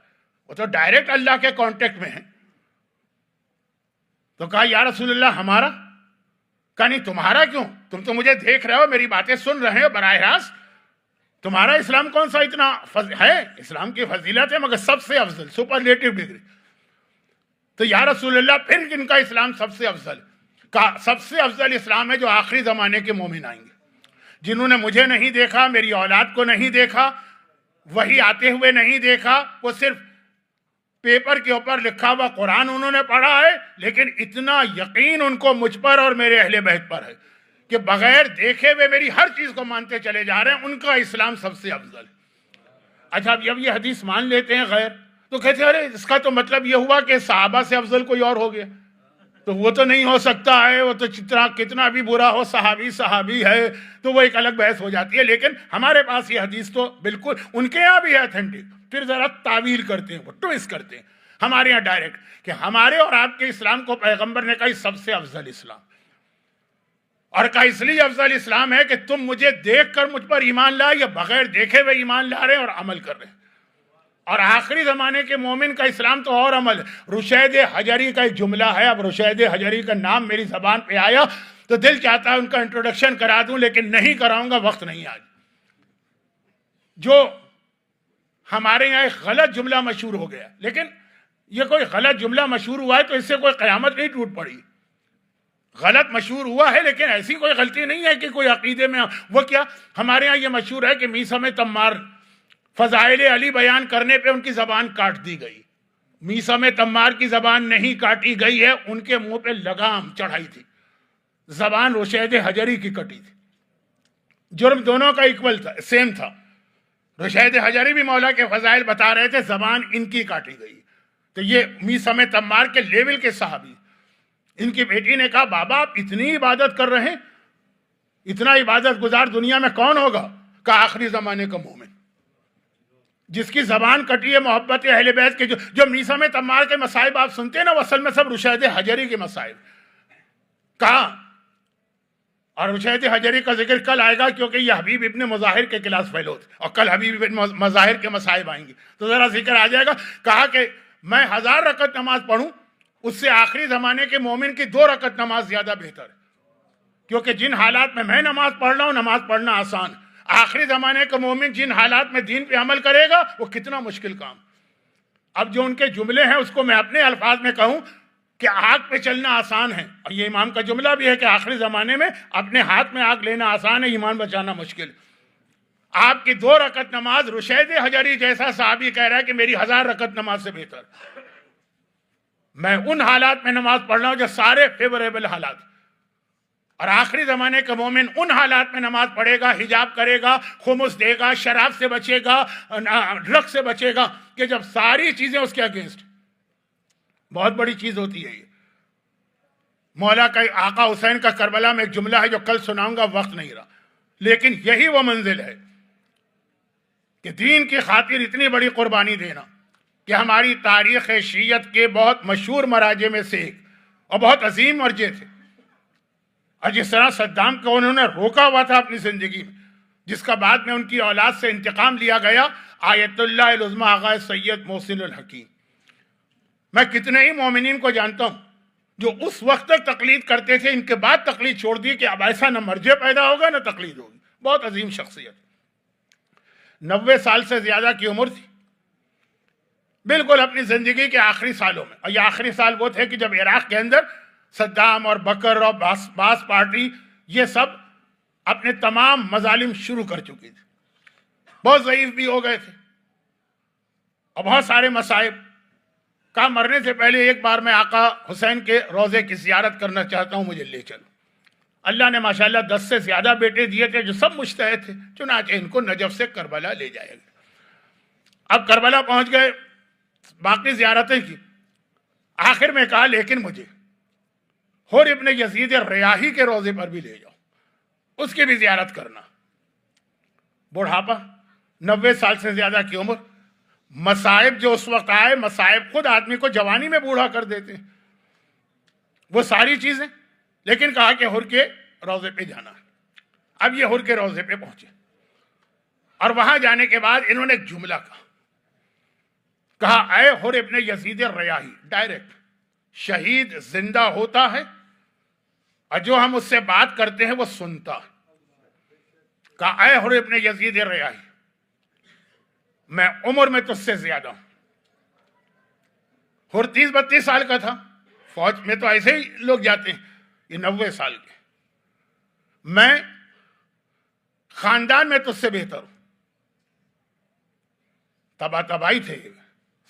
وہ تو ڈائریکٹ اللہ کے کانٹیکٹ میں ہیں. تو کہا یا رسول اللہ ہمارا. کہا نہیں تمہارا کیوں، تم تو مجھے دیکھ رہے ہو، میری باتیں سن رہے ہو براہ راست، تمہارا اسلام کون سا اتنا ہے؟ اسلام کی فضیلت ہے مگر سب سے افضل، سپرلیٹو ڈگری. تو یا رسول اللہ پھر کن کا اسلام سب سے افضل؟ کہا سب سے افضل اسلام ہے جو آخری زمانے کے مومن آئیں گے، جنہوں نے مجھے نہیں دیکھا، میری اولاد کو نہیں دیکھا، وہی آتے ہوئے نہیں دیکھا، وہ صرف پیپر کے اوپر لکھا ہوا قرآن انہوں نے پڑھا ہے، لیکن اتنا یقین ان کو مجھ پر اور میرے اہل بیت پر ہے کہ بغیر دیکھے ہوئے میری ہر چیز کو مانتے چلے جا رہے ہیں. ان کا اسلام سب سے افضل ہے. اچھا اب جب یہ حدیث مان لیتے ہیں غیر، تو کہتے ہیں ارے اس کا تو مطلب یہ ہوا کہ صحابہ سے افضل کوئی اور ہو گیا. تو وہ تو نہیں ہو سکتا ہے، وہ تو کتنا بھی برا ہو، صحابی ہے، تو وہ ایک الگ بحث ہو جاتی ہے. لیکن ہمارے پاس یہ حدیث تو بالکل ان کے یہاں بھی ہے اتھینٹک، پھر ذرا تعویل کرتے ہیں، وہ ٹوئسٹ کرتے ہیں. ہمارے یہاں ڈائریکٹ کہ ہمارے اور آپ کے اسلام کو پیغمبر نے کہا سب سے افضل اسلام. اور کہا اس لیے افضل اسلام ہے کہ تم مجھے دیکھ کر مجھ پر ایمان لائے، یا بغیر دیکھے ہوئے ایمان لا رہے ہیں اور عمل کر رہے ہیں. اور آخری زمانے کے مومن کا اسلام تو اور عمل ہے. رشید حجری کا ایک جملہ ہے، اب رشید حجری کا نام میری زبان پہ آیا تو دل چاہتا ہے ان کا انٹروڈکشن کرا دوں، لیکن نہیں کراؤں گا، وقت نہیں آج. جو ہمارے یہاں ایک غلط جملہ مشہور ہو گیا، لیکن یہ کوئی غلط جملہ مشہور ہوا ہے تو اس سے کوئی قیامت نہیں ٹوٹ پڑی. غلط مشہور ہوا ہے لیکن ایسی کوئی غلطی نہیں ہے کہ کوئی عقیدے میں. وہ کیا، ہمارے ہاں یہ مشہور ہے کہ میثم تمار فضائل علی بیان کرنے پہ ان کی زبان کاٹ دی گئی. میثم تمار کی زبان نہیں کاٹی گئی ہے، ان کے منہ پہ لگام چڑھائی تھی، زبان رشید حجری کی کٹی تھی. جرم دونوں کا ایکول تھا، سیم تھا. رشید حجری بھی مولا کے فضائل بتا رہے تھے، زبان ان کی کاٹی گئی. تو یہ میثم تمار کے لیول کے صحابی. ان کی بیٹی نے کہا بابا آپ اتنی عبادت کر رہے ہیں، اتنا عبادت گزار دنیا میں کون ہوگا؟ کہا آخری زمانے کا مومن جس کی زبان کٹی ہے محبت اہل بیت کے. جو میثم تمار کے مصائب آپ سنتے ہیں نا، وہ اصل میں سب رشید حجری کے مصائب. کہا اور رشید حجری کا ذکر کل آئے گا کیونکہ یہ حبیب ابن مظاہر کے کلاس فیلو تھے، اور کل حبیب ابن مظاہر کے مصائب آئیں گے تو ذرا ذکر آ جائے گا. کہا کہ میں 1000 رکعت نماز پڑھوں، اس سے آخری زمانے کے مومن کی 2 رکعت نماز زیادہ بہتر ہے، کیونکہ جن حالات میں نماز پڑھ رہا ہوں، نماز پڑھنا آسان. آخری زمانے کا مومن جن حالات میں دین پہ عمل کرے گا وہ کتنا مشکل کام. اب جو ان کے جملے ہیں اس کو میں اپنے الفاظ میں کہوں کہ آگ پہ چلنا آسان ہے، اور یہ امام کا جملہ بھی ہے کہ آخری زمانے میں اپنے ہاتھ میں آگ لینا آسان ہے، ایمان بچانا مشکل. آپ کی 2 رکعت نماز رشید حجری جیسا صحابی کہہ رہا ہے کہ میری 1000 رکعت نماز سے بہتر. میں ان حالات میں نماز پڑھ رہا ہوں جو سارے فیوریبل حالات، اور آخری زمانے کا مومن ان حالات میں نماز پڑھے گا، حجاب کرے گا، خمس دے گا، شراب سے بچے گا، ڈرگ سے بچے گا، کہ جب ساری چیزیں اس کے اگینسٹ. بہت بڑی چیز ہوتی ہے یہ. مولا کا آقا حسین کا کربلا میں ایک جملہ ہے جو کل سناؤں گا، وقت نہیں رہا، لیکن یہی وہ منزل ہے کہ دین کی خاطر اتنی بڑی قربانی دینا کہ ہماری تاریخ شیعت کے بہت مشہور مراجع میں سے ایک اور بہت عظیم مرجع تھے، اور جس طرح صدام کو انہوں نے روکا ہوا تھا اپنی زندگی میں، جس کا بعد میں ان کی اولاد سے انتقام لیا گیا، آیت اللہ العظمی آغا سید محسن الحکیم۔ میں کتنے ہی مومنین کو جانتا ہوں جو اس وقت تک تقلید کرتے تھے، ان کے بعد تقلید چھوڑ دی کہ اب ایسا نہ مرجع پیدا ہوگا نہ تقلید ہوگی۔ بہت عظیم شخصیت، 90 سال سے زیادہ کی عمر تھی، بالکل اپنی زندگی کے آخری سالوں میں، اور یہ آخری سال وہ تھے کہ جب عراق کے اندر صدام اور بکر اور باس پارٹی یہ سب اپنے تمام مظالم شروع کر چکی تھی، بہت ضعیف بھی ہو گئے تھے اور بہت سارے مصائب۔ کہا مرنے سے پہلے ایک بار میں آقا حسین کے روضے کی زیارت کرنا چاہتا ہوں، مجھے لے چلو۔ اللہ نے ماشاءاللہ 10 سے زیادہ بیٹے دیے تھے جو سب مجتہد تھے، چنانچہ ان کو نجف سے کربلا لے جائے گا۔ اب کربلا پہنچ گئے، باقی زیارتیں کی، آخر میں کہا لیکن مجھے حر ابن یزید ریاحی کے روضے پر بھی لے جاؤ، اس کی بھی زیارت کرنا۔ بڑھاپا، 90 سال سے زیادہ کی عمر، مصائب جو اس وقت آئے، مصائب خود آدمی کو جوانی میں بوڑھا کر دیتے ہیں، وہ ساری چیزیں، لیکن کہا کہ حر کے روضے پہ جانا ہے۔ اب یہ حر کے روضے پہ پہنچے، اور وہاں جانے کے بعد انہوں نے ایک جملہ کہا اے حر ابن یزید ریاحی، ڈائریکٹ، شہید زندہ ہوتا ہے اور جو ہم اس سے بات کرتے ہیں وہ سنتا ہے۔ کہا اے حر ابن یزید ریاحی، میں عمر میں تجھ سے زیادہ ہوں۔ حر 30-32 سال کا تھا، فوج میں تو ایسے ہی لوگ جاتے ہیں، یہ 90 سال کے۔ میں خاندان میں تجھ سے بہتر ہوں، تبا تبائی تھے،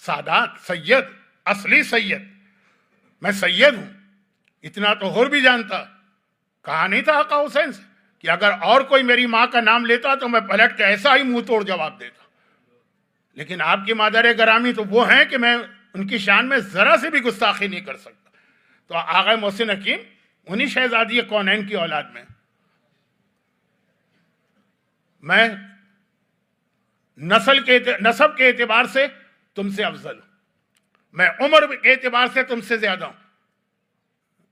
سادات، سید، اصلی سید، میں سید ہوں، اتنا تو حر بھی جانتا۔ کہا نہیں تھا آقا حسین سے کہ اگر اور کوئی میری ماں کا نام لیتا تو میں پلٹ کے ایسا ہی منہ توڑ جواب دیتا، لیکن آپ کی مادر گرامی تو وہ ہیں کہ میں ان کی شان میں ذرا سے بھی گستاخی نہیں کر سکتا۔ تو آغا محسن حکیم انہی شہزادی کونین کی اولاد میں نسب کے اعتبار سے تم سے افضل ہوں، میں عمر کے اعتبار سے تم سے زیادہ ہوں۔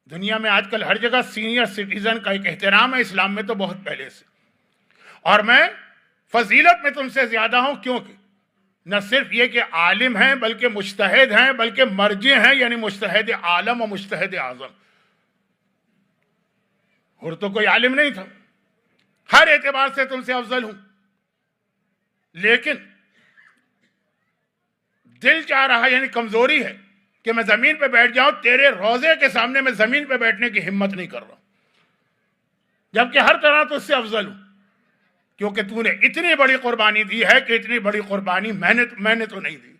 دنیا میں آج کل ہر جگہ سینئر سٹیزن کا ایک احترام ہے، اسلام میں تو بہت پہلے سے، اور میں فضیلت میں تم سے زیادہ ہوں، کیونکہ نہ صرف یہ کہ عالم ہیں بلکہ مجتہد ہیں، بلکہ مرجع ہیں، یعنی مجتہد عالم و مجتہد اعظم۔ اور تو کوئی عالم نہیں تھا، ہر اعتبار سے تم سے افضل ہوں، لیکن دل چاہ رہا، یعنی کمزوری ہے کہ میں زمین پہ بیٹھ جاؤں، تیرے روضے کے سامنے میں زمین پہ بیٹھنے کی ہمت نہیں کر رہا، جبکہ ہر طرح تو اس سے افضل ہوں، کیونکہ تو نے اتنی بڑی قربانی دی ہے کہ اتنی بڑی قربانی میں نے تو نہیں دی،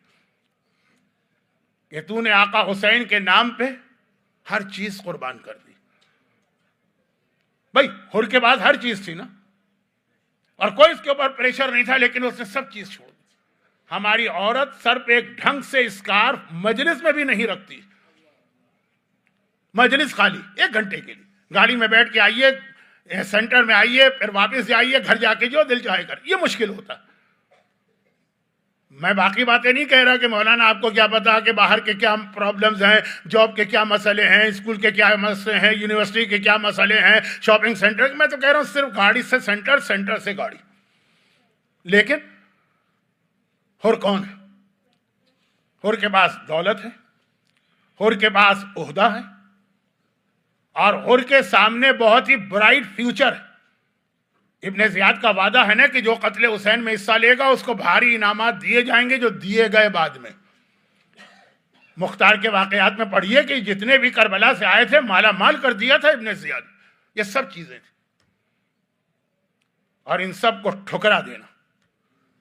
کہ تو نے آقا حسین کے نام پہ ہر چیز قربان کر دی۔ بھائی حر کے بعد ہر چیز تھی نا، اور کوئی اس کے اوپر پریشر نہیں تھا، لیکن اس نے سب چیز چھوڑ دی۔ ہماری عورت سر پہ ایک ڈھنگ سے اسکارف مجلس میں بھی نہیں رکھتی، مجلس خالی 1 گھنٹے کے لیے، گاڑی میں بیٹھ کے آئیے، سینٹر میں آئیے، پھر واپس جائیے، گھر جا کے جو دل چاہے کر، یہ مشکل ہوتا ہے۔ میں باقی باتیں نہیں کہہ رہا کہ مولانا آپ کو کیا پتا کہ باہر کے کیا پرابلمز ہیں، جاب کے کیا مسئلے ہیں، اسکول کے کیا مسئلے ہیں، یونیورسٹی کے کیا مسئلے ہیں، شاپنگ سینٹر، میں تو کہہ رہا ہوں صرف گاڑی سے سینٹر، سینٹر سے گاڑی۔ لیکن حر کون ہے؟ حر کے پاس دولت ہے، حر کے پاس عہدہ ہے، اور حر کے سامنے بہت ہی برائٹ فیوچر ہے۔ ابن زیاد کا وعدہ ہے نا کہ جو قتل حسین میں حصہ لے گا اس کو بھاری انعامات دیے جائیں گے جو دیے گئے بعد میں۔ مختار کے واقعات میں پڑھیے کہ جتنے بھی کربلا سے آئے تھے مالا مال کر دیا تھا ابن زیاد، یہ سب چیزیں تھیں، اور ان سب کو ٹھکرا دینا،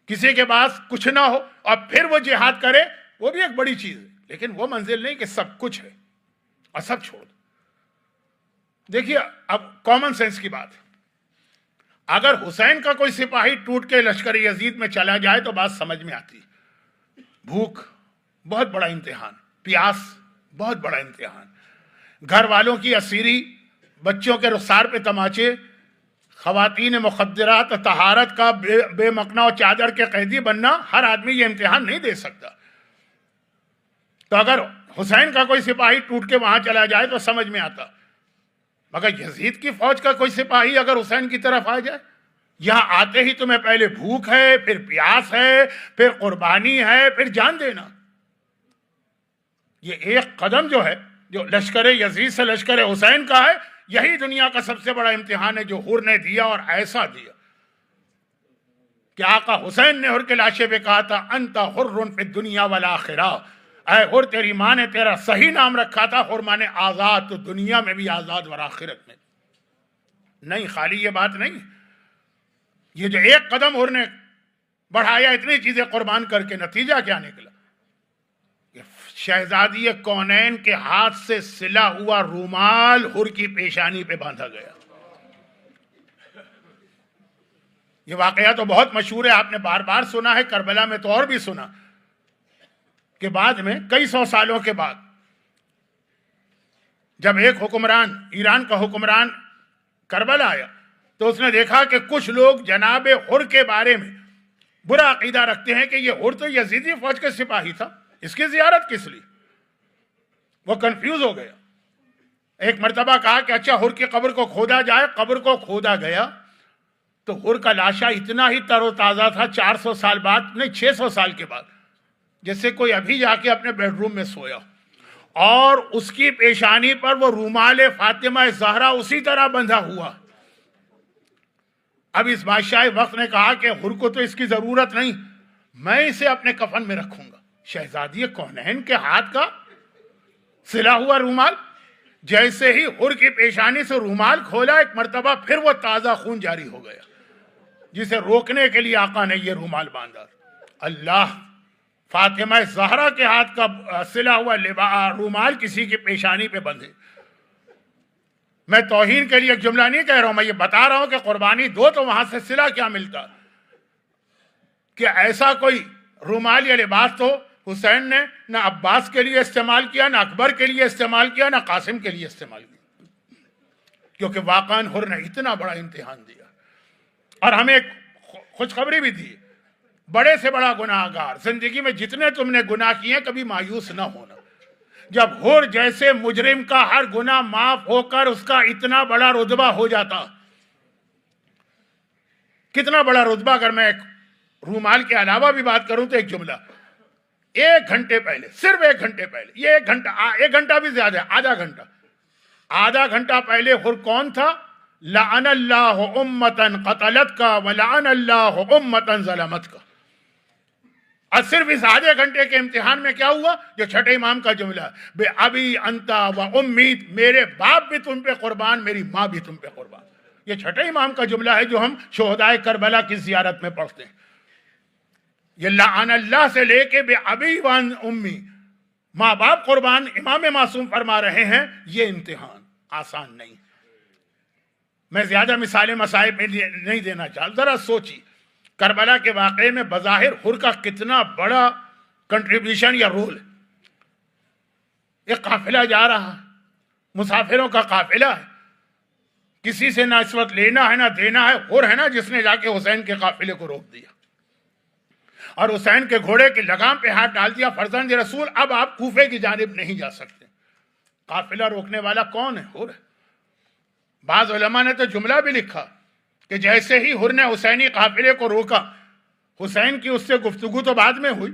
کسی کے پاس کچھ نہ ہو اور پھر وہ جہاد کرے، وہ بھی ایک بڑی چیز ہے، لیکن وہ منزل نہیں کہ سب کچھ ہے اور سب چھوڑ دو۔ دیکھیے اب کامن سینس کی بات ہے، اگر حسین کا کوئی سپاہی ٹوٹ کے لشکر یزید میں چلا جائے تو بات سمجھ میں آتی ہے۔ بھوک بہت بڑا امتحان، پیاس بہت بڑا امتحان، گھر والوں کی اسیری، بچوں کے رخسار پہ تماچے، خواتین مخدرات، طہارت کا بے مکنا و چادر کے قیدی بننا، ہر آدمی یہ امتحان نہیں دے سکتا۔ تو اگر حسین کا کوئی سپاہی ٹوٹ کے وہاں چلا جائے تو سمجھ میں آتا، مگر یزید کی فوج کا کوئی سپاہی اگر حسین کی طرف آ جائے، یہاں آتے ہی تمہیں پہلے بھوک ہے، پھر پیاس ہے، پھر قربانی ہے، پھر جان دینا. یہ ایک قدم جو ہے جو لشکر یزید سے لشکر حسین کا ہے، یہی دنیا کا سب سے بڑا امتحان ہے جو حر نے دیا، اور ایسا دیا کہ آقا حسین نے حر کے لاشے پہ کہا تھا انت حر فی الدنیا والآخرہ، اے حر تیری ماں نے تیرا صحیح نام رکھا تھا، حر مانے آزاد، تو دنیا میں بھی آزاد اور آخرت میں نہیں. خالی یہ بات نہیں، یہ جو ایک قدم حر نے بڑھایا اتنی چیزیں قربان کر کے، نتیجہ کیا نکلا؟ شہزادی کونین کے ہاتھ سے سلا ہوا رومال حر کی پیشانی پہ باندھا گیا. یہ واقعہ تو بہت مشہور ہے، آپ نے بار بار سنا ہے، کربلا میں تو اور بھی سنا کہ بعد میں کئی سو سالوں کے بعد جب ایک حکمران، ایران کا حکمران کربلا آیا تو اس نے دیکھا کہ کچھ لوگ جناب حر کے بارے میں برا عقیدہ رکھتے ہیں کہ یہ حر تو یزیدی فوج کا سپاہی تھا، اس کی زیارت کس لیے؟ وہ کنفیوز ہو گیا. ایک مرتبہ کہا کہ اچھا حر کی قبر کو کھودا جائے. قبر کو کھودا گیا تو حر کا لاشا اتنا ہی تر و تازہ تھا، 400 سال بعد نہیں 600 سال کے بعد، جیسے کوئی ابھی جا کے اپنے بیڈ روم میں سویا، اور اس کی پیشانی پر وہ رومال فاطمہ زہرا اسی طرح بندھا ہوا. اب اس بادشاہ وقت نے کہا کہ حر کو تو اس کی ضرورت نہیں، میں اسے اپنے کفن میں رکھوں گا. شہزادی کونین کے ہاتھ کا سلا ہوا رومال، جیسے ہی حر کی پیشانی سے رومال کھولا، ایک مرتبہ پھر وہ تازہ خون جاری ہو گیا، جسے روکنے کے لیے آقا نے یہ رومال باندھا. اللہ، فاطمہ زہرا کے ہاتھ کا سلا ہوا رومال کسی کی پیشانی پہ بندھے. میں توہین کے لیے ایک جملہ نہیں کہہ رہا ہوں، میں یہ بتا رہا ہوں کہ قربانی دو تو وہاں سے سلا کیا ملتا کہ ایسا کوئی رومال یا لباس تو حسین نے نہ عباس کے لیے استعمال کیا، نہ اکبر کے لیے استعمال کیا، نہ قاسم کے لیے استعمال کیا، کیونکہ واقعاً حر نے اتنا بڑا امتحان دیا. اور ہمیں ایک خوشخبری بھی دی، بڑے سے بڑا گناہ گار، زندگی میں جتنے تم نے گناہ کیے کبھی مایوس نہ ہونا. جب حر جیسے مجرم کا ہر گناہ معاف ہو کر اس کا اتنا بڑا رتبہ ہو جاتا، کتنا بڑا رتبہ. اگر میں ایک رومال کے علاوہ بھی بات کروں تو ایک جملہ، 1 گھنٹے پہلے، صرف 1 گھنٹے پہلے، یہ 1 گھنٹہ بھی زیادہ ہے، آدھا گھنٹہ پہلے حر کون تھا؟ لعن اللہ امتا قتلت کا ولعن اللہ امتا ظلمت کا. اور صرف اس آدھے گھنٹے کے امتحان میں کیا ہوا؟ جو چھٹے امام کا جملہ، بے ابی انتا و امید، میرے باپ بھی تم پہ قربان، میری ماں بھی تم پہ قربان. یہ چھٹے امام کا جملہ ہے جو ہم شہدائے کربلا کی زیارت میں پڑھتے ہیں. یہ لعن اللہ سے لے کے بے ابی و امی، ماں باپ قربان، امام معصوم فرما رہے ہیں. یہ امتحان آسان نہیں. میں زیادہ مثالیں مصائب میں نہیں دینا چاہتا، ذرا سوچی کربلا کے واقعے میں بظاہر حر کا کتنا بڑا کنٹریبیوشن یا رول ہے. ایک قافلہ جا رہا ہے، مسافروں کا قافلہ ہے، کسی سے نہ اس وقت لینا ہے نہ دینا ہے. حر ہے نا جس نے جا کے حسین کے قافلے کو روک دیا اور حسین کے گھوڑے کی لگام پہ ہاتھ ڈال دیا. فرزند رسول، اب آپ کوفے کی جانب نہیں جا سکتے. قافلہ روکنے والا کون ہے؟ حر ہے. بعض علماء نے تو جملہ بھی لکھا کہ جیسے ہی حر نے حسینی قافلے کو روکا، حسین کی اس سے گفتگو تو بعد میں ہوئی،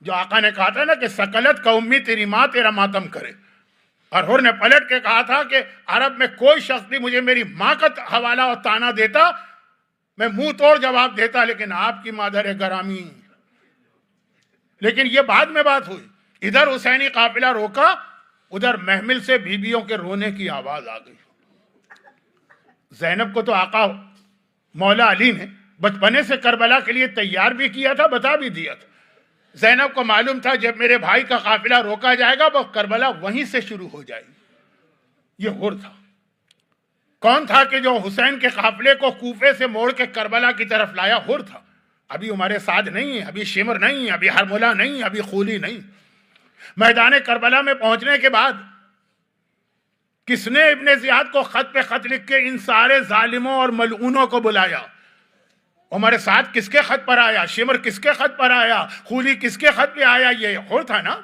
جو آقا نے کہا تھا نا کہ سکلت کا امی، تیری ماں تیرا ماتم کرے. اور حر نے پلٹ کے کہا تھا کہ عرب میں کوئی شخص بھی مجھے میری ماں کا حوالہ اور تانا دیتا، میں منہ توڑ جواب دیتا، لیکن آپ کی مادر گرامی. لیکن یہ بعد میں بات ہوئی. ادھر حسینی قافلہ روکا، ادھر محمل سے بیویوں کے رونے کی آواز آ گئی. زینب کو تو آقا مولا علی نے بچپنے سے کربلا کے لیے تیار بھی کیا تھا، بتا بھی دیا تھا. زینب کو معلوم تھا جب میرے بھائی کا قافلہ روکا جائے گا وہ کربلا وہیں سے شروع ہو جائے گی. یہ حر تھا. کون تھا کہ جو حسین کے قافلے کو کوفے سے موڑ کے کربلا کی طرف لایا؟ حر تھا. ابھی ہمارے ساتھ نہیں ہے، ابھی شمر نہیں ہے، ابھی ہرملہ نہیں، ابھی خولی نہیں. میدان کربلا میں پہنچنے کے بعد کس نے ابن زیاد کو خط پہ خط لکھ کے ان سارے ظالموں اور ملعونوں کو بلایا؟ عمر سعد کس کے خط پر آیا؟ شمر کس کے خط پر آیا؟ خولی کس کے خط پہ آیا؟ یہ حر تھا نا.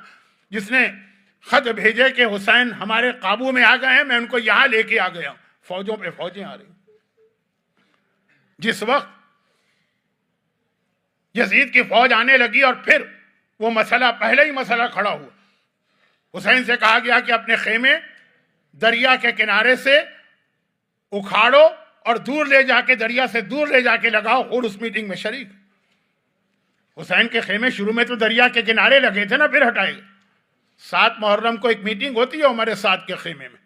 جس نے خط بھیجے کہ حسین ہمارے قابو میں آ گئے ہیں، میں ان کو یہاں لے کے آ گیا ہوں، فوجوں پہ فوجیں آ رہی. جس وقت یزید کی فوج آنے لگی اور پھر وہ مسئلہ، پہلے ہی مسئلہ کھڑا ہوا، حسین سے کہا گیا کہ اپنے خیمے دریا کے کنارے سے اکھاڑو اور دور لے جا کے، دریا سے دور لے جا کے لگاؤ، اور اس میٹنگ میں شریک. حسین کے خیمے شروع میں تو دریا کے کنارے لگے تھے نا، پھر ہٹائے گئے. 7 محرم کو ایک میٹنگ ہوتی ہے عمر سعد کے خیمے میں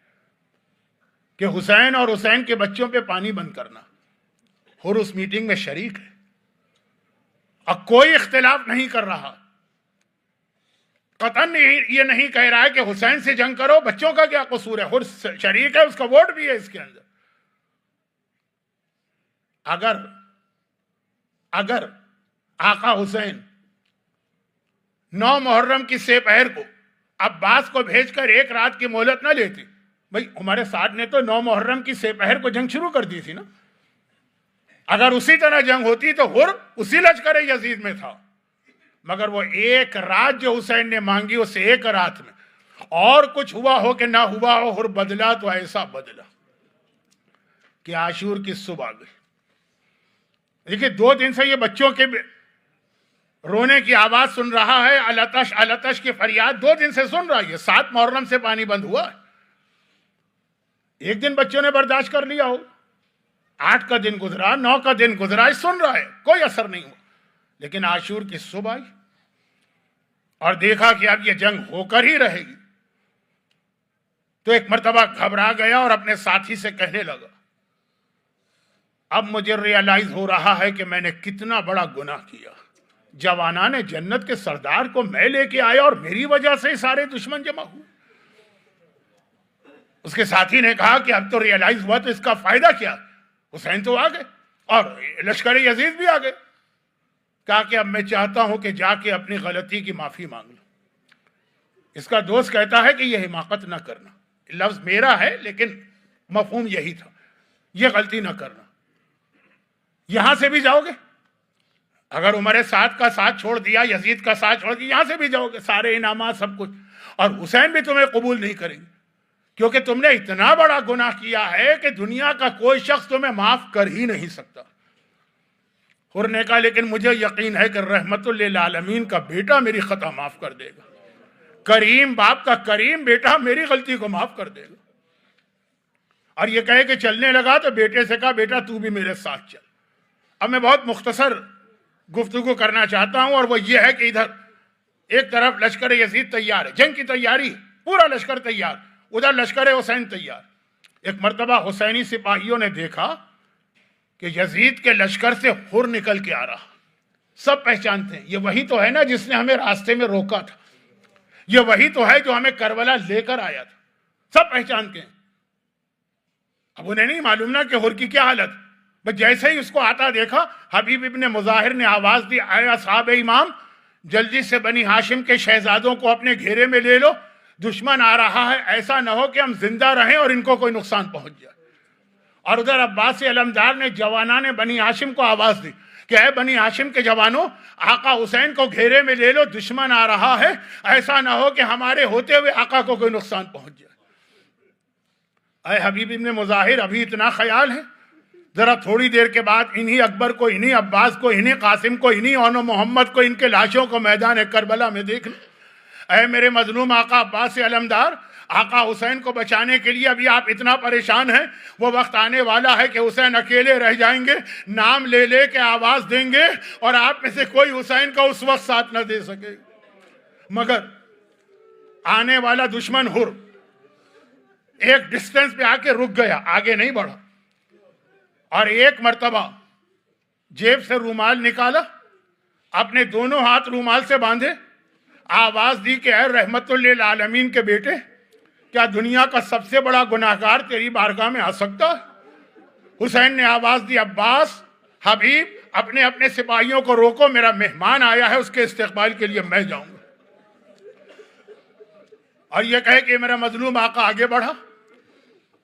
کہ حسین اور حسین کے بچوں پہ پانی بند کرنا، اور اس میٹنگ میں شریک ہے. اب کوئی اختلاف نہیں کر رہا، قطعاً یہ نہیں کہہ رہا ہے کہ حسین سے جنگ کرو، بچوں کا کیا قصور ہے، حر شریک ہے، اس کا ووٹ بھی ہے اس کے اندر. اگر آقا حسین 9 محرم کی سہ پہر کو عباس کو بھیج کر ایک رات کی مہلت نہ لیتے، بھئی عمر سعد نے تو 9 محرم کی سہ پہر کو جنگ شروع کر دی تھی نا. اگر اسی طرح جنگ ہوتی تو حر اسی لشکر یزید میں تھا، مگر وہ ایک رات جو حسین نے مانگی، اس ایک رات میں اور کچھ ہوا ہو کہ نہ ہوا ہو، حر بدلا تو ایسا بدلا کہ عاشور کی صبح آ گئی. دیکھیں 2 دن سے یہ بچوں کے رونے کی آواز سن رہا ہے، التش التش کی فریاد 2 دن سے سن رہا ہے. 7 محرم سے پانی بند ہوا، ایک دن بچوں نے برداشت کر لیا ہو، 8 کا دن گزرا، 9 کا دن گزرا، سن رہا ہے، کوئی اثر نہیں ہوا. لیکن عاشور کی صبح آئی اور دیکھا کہ اب یہ جنگ ہو کر ہی رہے گی، تو ایک مرتبہ گھبرا گیا اور اپنے ساتھی سے کہنے لگا، اب مجھے ریئلائز ہو رہا ہے کہ میں نے کتنا بڑا گناہ کیا. جوانان جنت کے سردار کو میں لے کے آیا اور میری وجہ سے سارے دشمن جمع ہوئے. اس کے ساتھی نے کہا کہ اب تو ریئلائز ہوا تو اس کا فائدہ کیا، حسین تو آ گئے اور لشکر یزید بھی آ گئے. کہا کہ اب میں چاہتا ہوں کہ جا کے اپنی غلطی کی معافی مانگ لوں. اس کا دوست کہتا ہے کہ یہ حماقت نہ کرنا، لفظ میرا ہے لیکن مفہوم یہی تھا، یہ غلطی نہ کرنا. یہاں سے بھی جاؤ گے، اگر عمر سعد کا ساتھ چھوڑ دیا، یزید کا ساتھ چھوڑ دیا، یہاں سے بھی جاؤ گے، سارے انعامات سب کچھ، اور حسین بھی تمہیں قبول نہیں کریں گے، کیونکہ تم نے اتنا بڑا گناہ کیا ہے کہ دنیا کا کوئی شخص تمہیں معاف کر ہی نہیں سکتا. حر نے کہا لیکن مجھے یقین ہے کہ رحمت للعالمین کا بیٹا میری خطا معاف کر دے گا، کریم باپ کا کریم بیٹا میری غلطی کو معاف کر دے گا. اور یہ کہے کہ چلنے لگا تو بیٹے سے کہا بیٹا تو بھی میرے ساتھ چل. اب میں بہت مختصر گفتگو کرنا چاہتا ہوں، اور وہ یہ ہے کہ ادھر ایک طرف لشکر یزید تیار ہے، جنگ کی تیاری، پورا لشکر تیار، ادھر لشکر حسین تیار. ایک مرتبہ حسینی سپاہیوں نے دیکھا کہ یزید کے لشکر سے حر نکل کے آ رہا. سب پہچانتے ہیں، یہ وہی تو ہے نا جس نے ہمیں راستے میں روکا تھا، یہ وہی تو ہے جو ہمیں کربلا لے کر آیا تھا. سب پہچانتے ہیں. اب انہیں نہیں معلوم نا کہ حر کی کیا حالت. بس جیسے ہی اس کو آتا دیکھا، حبیب ابن مظاہر نے آواز دی، اے اصحاب امام، جلدی سے بنی ہاشم کے شہزادوں کو اپنے گھیرے میں لے لو، دشمن آ رہا ہے، ایسا نہ ہو کہ ہم زندہ رہیں اور ان کو کوئی نقصان پہنچ جائے. اور ادھر عباس علمدار نے جوانان بنی ہاشم کو آواز دی کہ اے بنی ہاشم کے جوانوں، آقا حسین کو گھیرے میں لے لو، دشمن آ رہا ہے، ایسا نہ ہو کہ ہمارے ہوتے ہوئے آقا کو کوئی نقصان پہنچ جائے. اے حبیب ابن مظاہر، ابھی اتنا خیال ہے؟ ذرا تھوڑی دیر کے بعد انہی اکبر کو، انہی عباس کو، انہی قاسم کو، انہی اون و محمد کو، ان کے لاشوں کو میدان کربلا میں دیکھ لیں. اے میرے مظلوم آقا عباس علمدار، آقا حسین کو بچانے کے لیے ابھی آپ اتنا پریشان ہیں، وہ وقت آنے والا ہے کہ حسین اکیلے رہ جائیں گے، نام لے لے کے آواز دیں گے اور آپ میں سے کوئی حسین کا اس وقت ساتھ نہ دے سکے. مگر آنے والا دشمن حر ایک ڈسٹنس پہ آ کے رک گیا، آگے نہیں بڑھا، اور ایک مرتبہ جیب سے رومال نکالا، اپنے دونوں ہاتھ رومال سے باندھے، آواز دی کہ اے رحمت للعالمین کے بیٹے، کیا دنیا کا سب سے بڑا گناہگار تیری بارگاہ میں آ سکتا ہے؟ حسین نے آواز دی، عباس، حبیب، اپنے اپنے سپاہیوں کو روکو، میرا مہمان آیا ہے، اس کے استقبال کے لیے میں جاؤں گا. اور یہ کہے کہ میرا مظلوم آقا آگے بڑھا.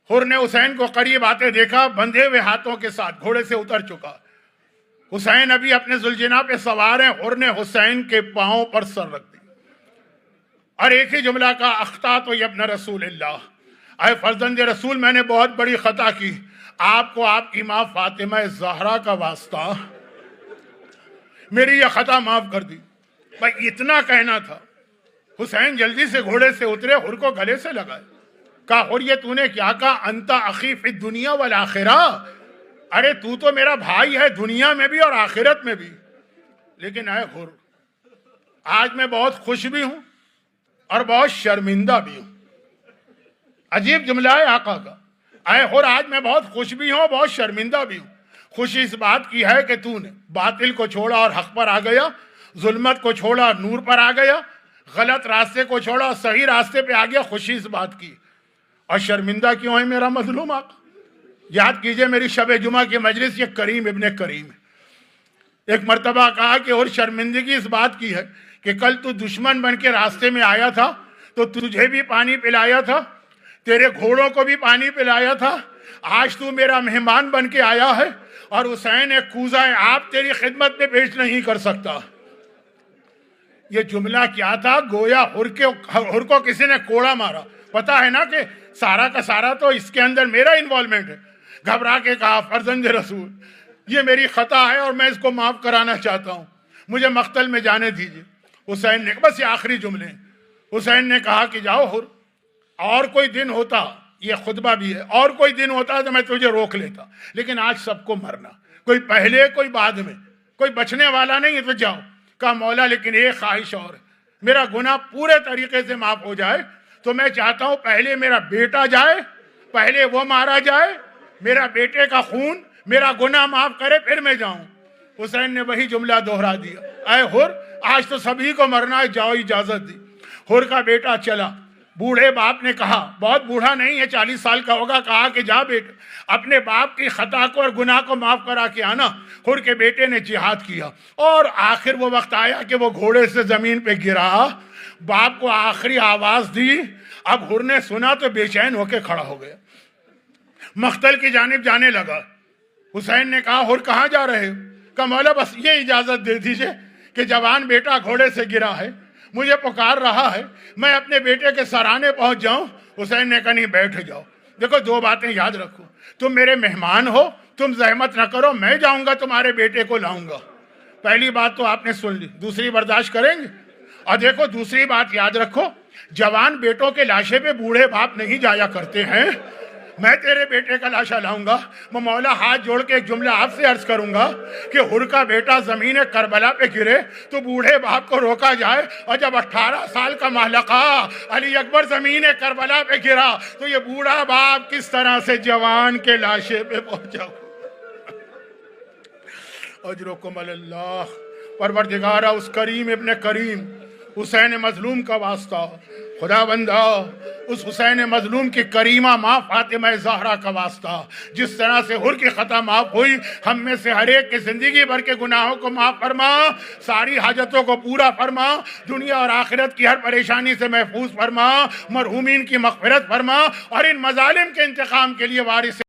حر نے حسین کو قریب آتے دیکھا، بندھے ہوئے ہاتھوں کے ساتھ گھوڑے سے اتر چکا. حسین ابھی اپنے ذوالجناح پہ سوار ہیں. حر نے حسین کے پاؤں پر سر رکھ دی اور ایک ہی جملہ کا اخطأت یا ابن رسول اللہ، اے فرزند رسول میں نے بہت بڑی خطا کی، آپ کو آپ کی ماں فاطمہ زہرا کا واسطہ میری یہ خطا معاف کر دی۔ بھائی اتنا کہنا تھا، حسین جلدی سے گھوڑے سے اترے، حر کو گلے سے لگائے، کہا حر یہ تو نے کیا کہا، انت اخی فی الدنیا والآخرہ، ارے تو تو میرا بھائی ہے دنیا میں بھی اور آخرت میں بھی، لیکن اے حر آج میں بہت خوش بھی ہوں اور بہت شرمندہ بھی ہوں۔ عجیب جملہ ہے آقا کا، اے حر آج میں بہت خوش بھی ہوں بہت شرمندہ بھی ہوں۔ خوشی اس بات کی ہے کہ تو نے باطل کو چھوڑا اور حق پر آ گیا، ظلمت کو چھوڑا نور پر آ گیا، غلط راستے کو چھوڑا اور صحیح راستے پہ آ گیا، خوشی اس بات کی۔ اور شرمندہ کیوں ہے میرا مظلوم آقا؟ یاد کیجئے میری شب جمعہ کی مجلس، یہ کریم ابن کریم ہے۔ ایک مرتبہ کہا کہ اور شرمندگی اس بات کی ہے کہ کل تو دشمن بن کے راستے میں آیا تھا تو تجھے بھی پانی پلایا تھا، تیرے گھوڑوں کو بھی پانی پلایا تھا، آج تو میرا مہمان بن کے آیا ہے اور حسین ایک کوزہ آپ تیری خدمت میں پیش نہیں کر سکتا۔ یہ جملہ کیا تھا؟ گویا حر کو کسی نے کوڑا مارا، پتا ہے نا کہ سارا کا سارا تو اس کے اندر میرا انوالومنٹ ہے۔ گھبرا کے کہا فرزند رسول یہ میری خطا ہے اور میں اس کو معاف کرانا چاہتا ہوں، مجھے مقتل میں جانے دیجیے۔ حسین نے بس یہ آخری جملے، حسین نے کہا کہ جاؤ حر، اور کوئی دن ہوتا، یہ خطبہ بھی ہے، اور کوئی دن ہوتا تو میں تجھے روک لیتا، لیکن آج سب کو مرنا، کوئی پہلے کوئی بعد میں، کوئی بچنے والا نہیں ہے، تو جاؤ۔ کہا مولا لیکن ایک خواہش اور ہے، میرا گناہ پورے طریقے سے معاف ہو جائے تو میں چاہتا ہوں پہلے میرا بیٹا جائے، پہلے وہ مارا جائے، میرا بیٹے کا خون میرا گناہ معاف کرے پھر میں جاؤں۔ حسین نے وہی جملہ دوہرا دیا، اے حر آج تو سبھی کو مرنا ہے، جاؤ اجازت دی۔ حر کا بیٹا چلا، بوڑھے باپ نے کہا، بہت بوڑھا نہیں ہے 40 سال کا ہوگا، کہا کہ جا بیٹے اپنے باپ کی خطا کو اور گناہ کو معاف کرا کے آنا۔ حر کے بیٹے نے جہاد کیا اور آخر وہ وقت آیا کہ وہ گھوڑے سے زمین پہ گرا، باپ کو آخری آواز دی۔ اب حر نے سنا تو بے چین ہو کے کھڑا ہو گیا، مقتل کی جانب جانے لگا۔ حسین نے کہا حر کہاں جا رہے ہو؟ کہا مولا بس یہ اجازت دے دیجئے کہ جوان بیٹا گھوڑے سے گرا ہے، مجھے پکار رہا ہے، میں اپنے بیٹے کے سرانے پہنچ جاؤں۔ حسین نے کہا نہیں بیٹھ جاؤ، دیکھو دو باتیں یاد رکھو، تم میرے مہمان ہو، تم زحمت نہ کرو، میں جاؤں گا تمہارے بیٹے کو لاؤں گا۔ پہلی بات تو آپ نے سن لی، دوسری برداشت کریں گے؟ اور دیکھو دوسری بات یاد رکھو، جوان بیٹوں کے لاشے پہ بوڑھے باپ نہیں جایا کرتے ہیں، میں تیرے بیٹے کا لاشا لاؤں گا۔ میں مولا ہاتھ جوڑ کے ایک جملہ آپ سے عرض کروں گا کہ حر کا بیٹا زمین کربلا پہ گرے تو بوڑھے باپ کو روکا جائے، اور جب 18 سال کا محلقہ علی اکبر زمین کربلا پہ گرا تو یہ بوڑھا باپ کس طرح سے جوان کے لاشے پہ پہنچا۔ اجرکم اللہ، پروردگارہ اس کریم ابن کریم حسین مظلوم کا واسطہ، خدا بندہ اس حسین مظلوم کی کریمہ ماں فاطمہ زہرا کا واسطہ، جس طرح سے حر کی خطا معاف ہوئی، ہم میں سے ہر ایک کی زندگی بھر کے گناہوں کو معاف فرما، ساری حاجتوں کو پورا فرما، دنیا اور آخرت کی ہر پریشانی سے محفوظ فرما، مرحومین کی مغفرت فرما، اور ان مظالم کے انتقام کے لیے وارث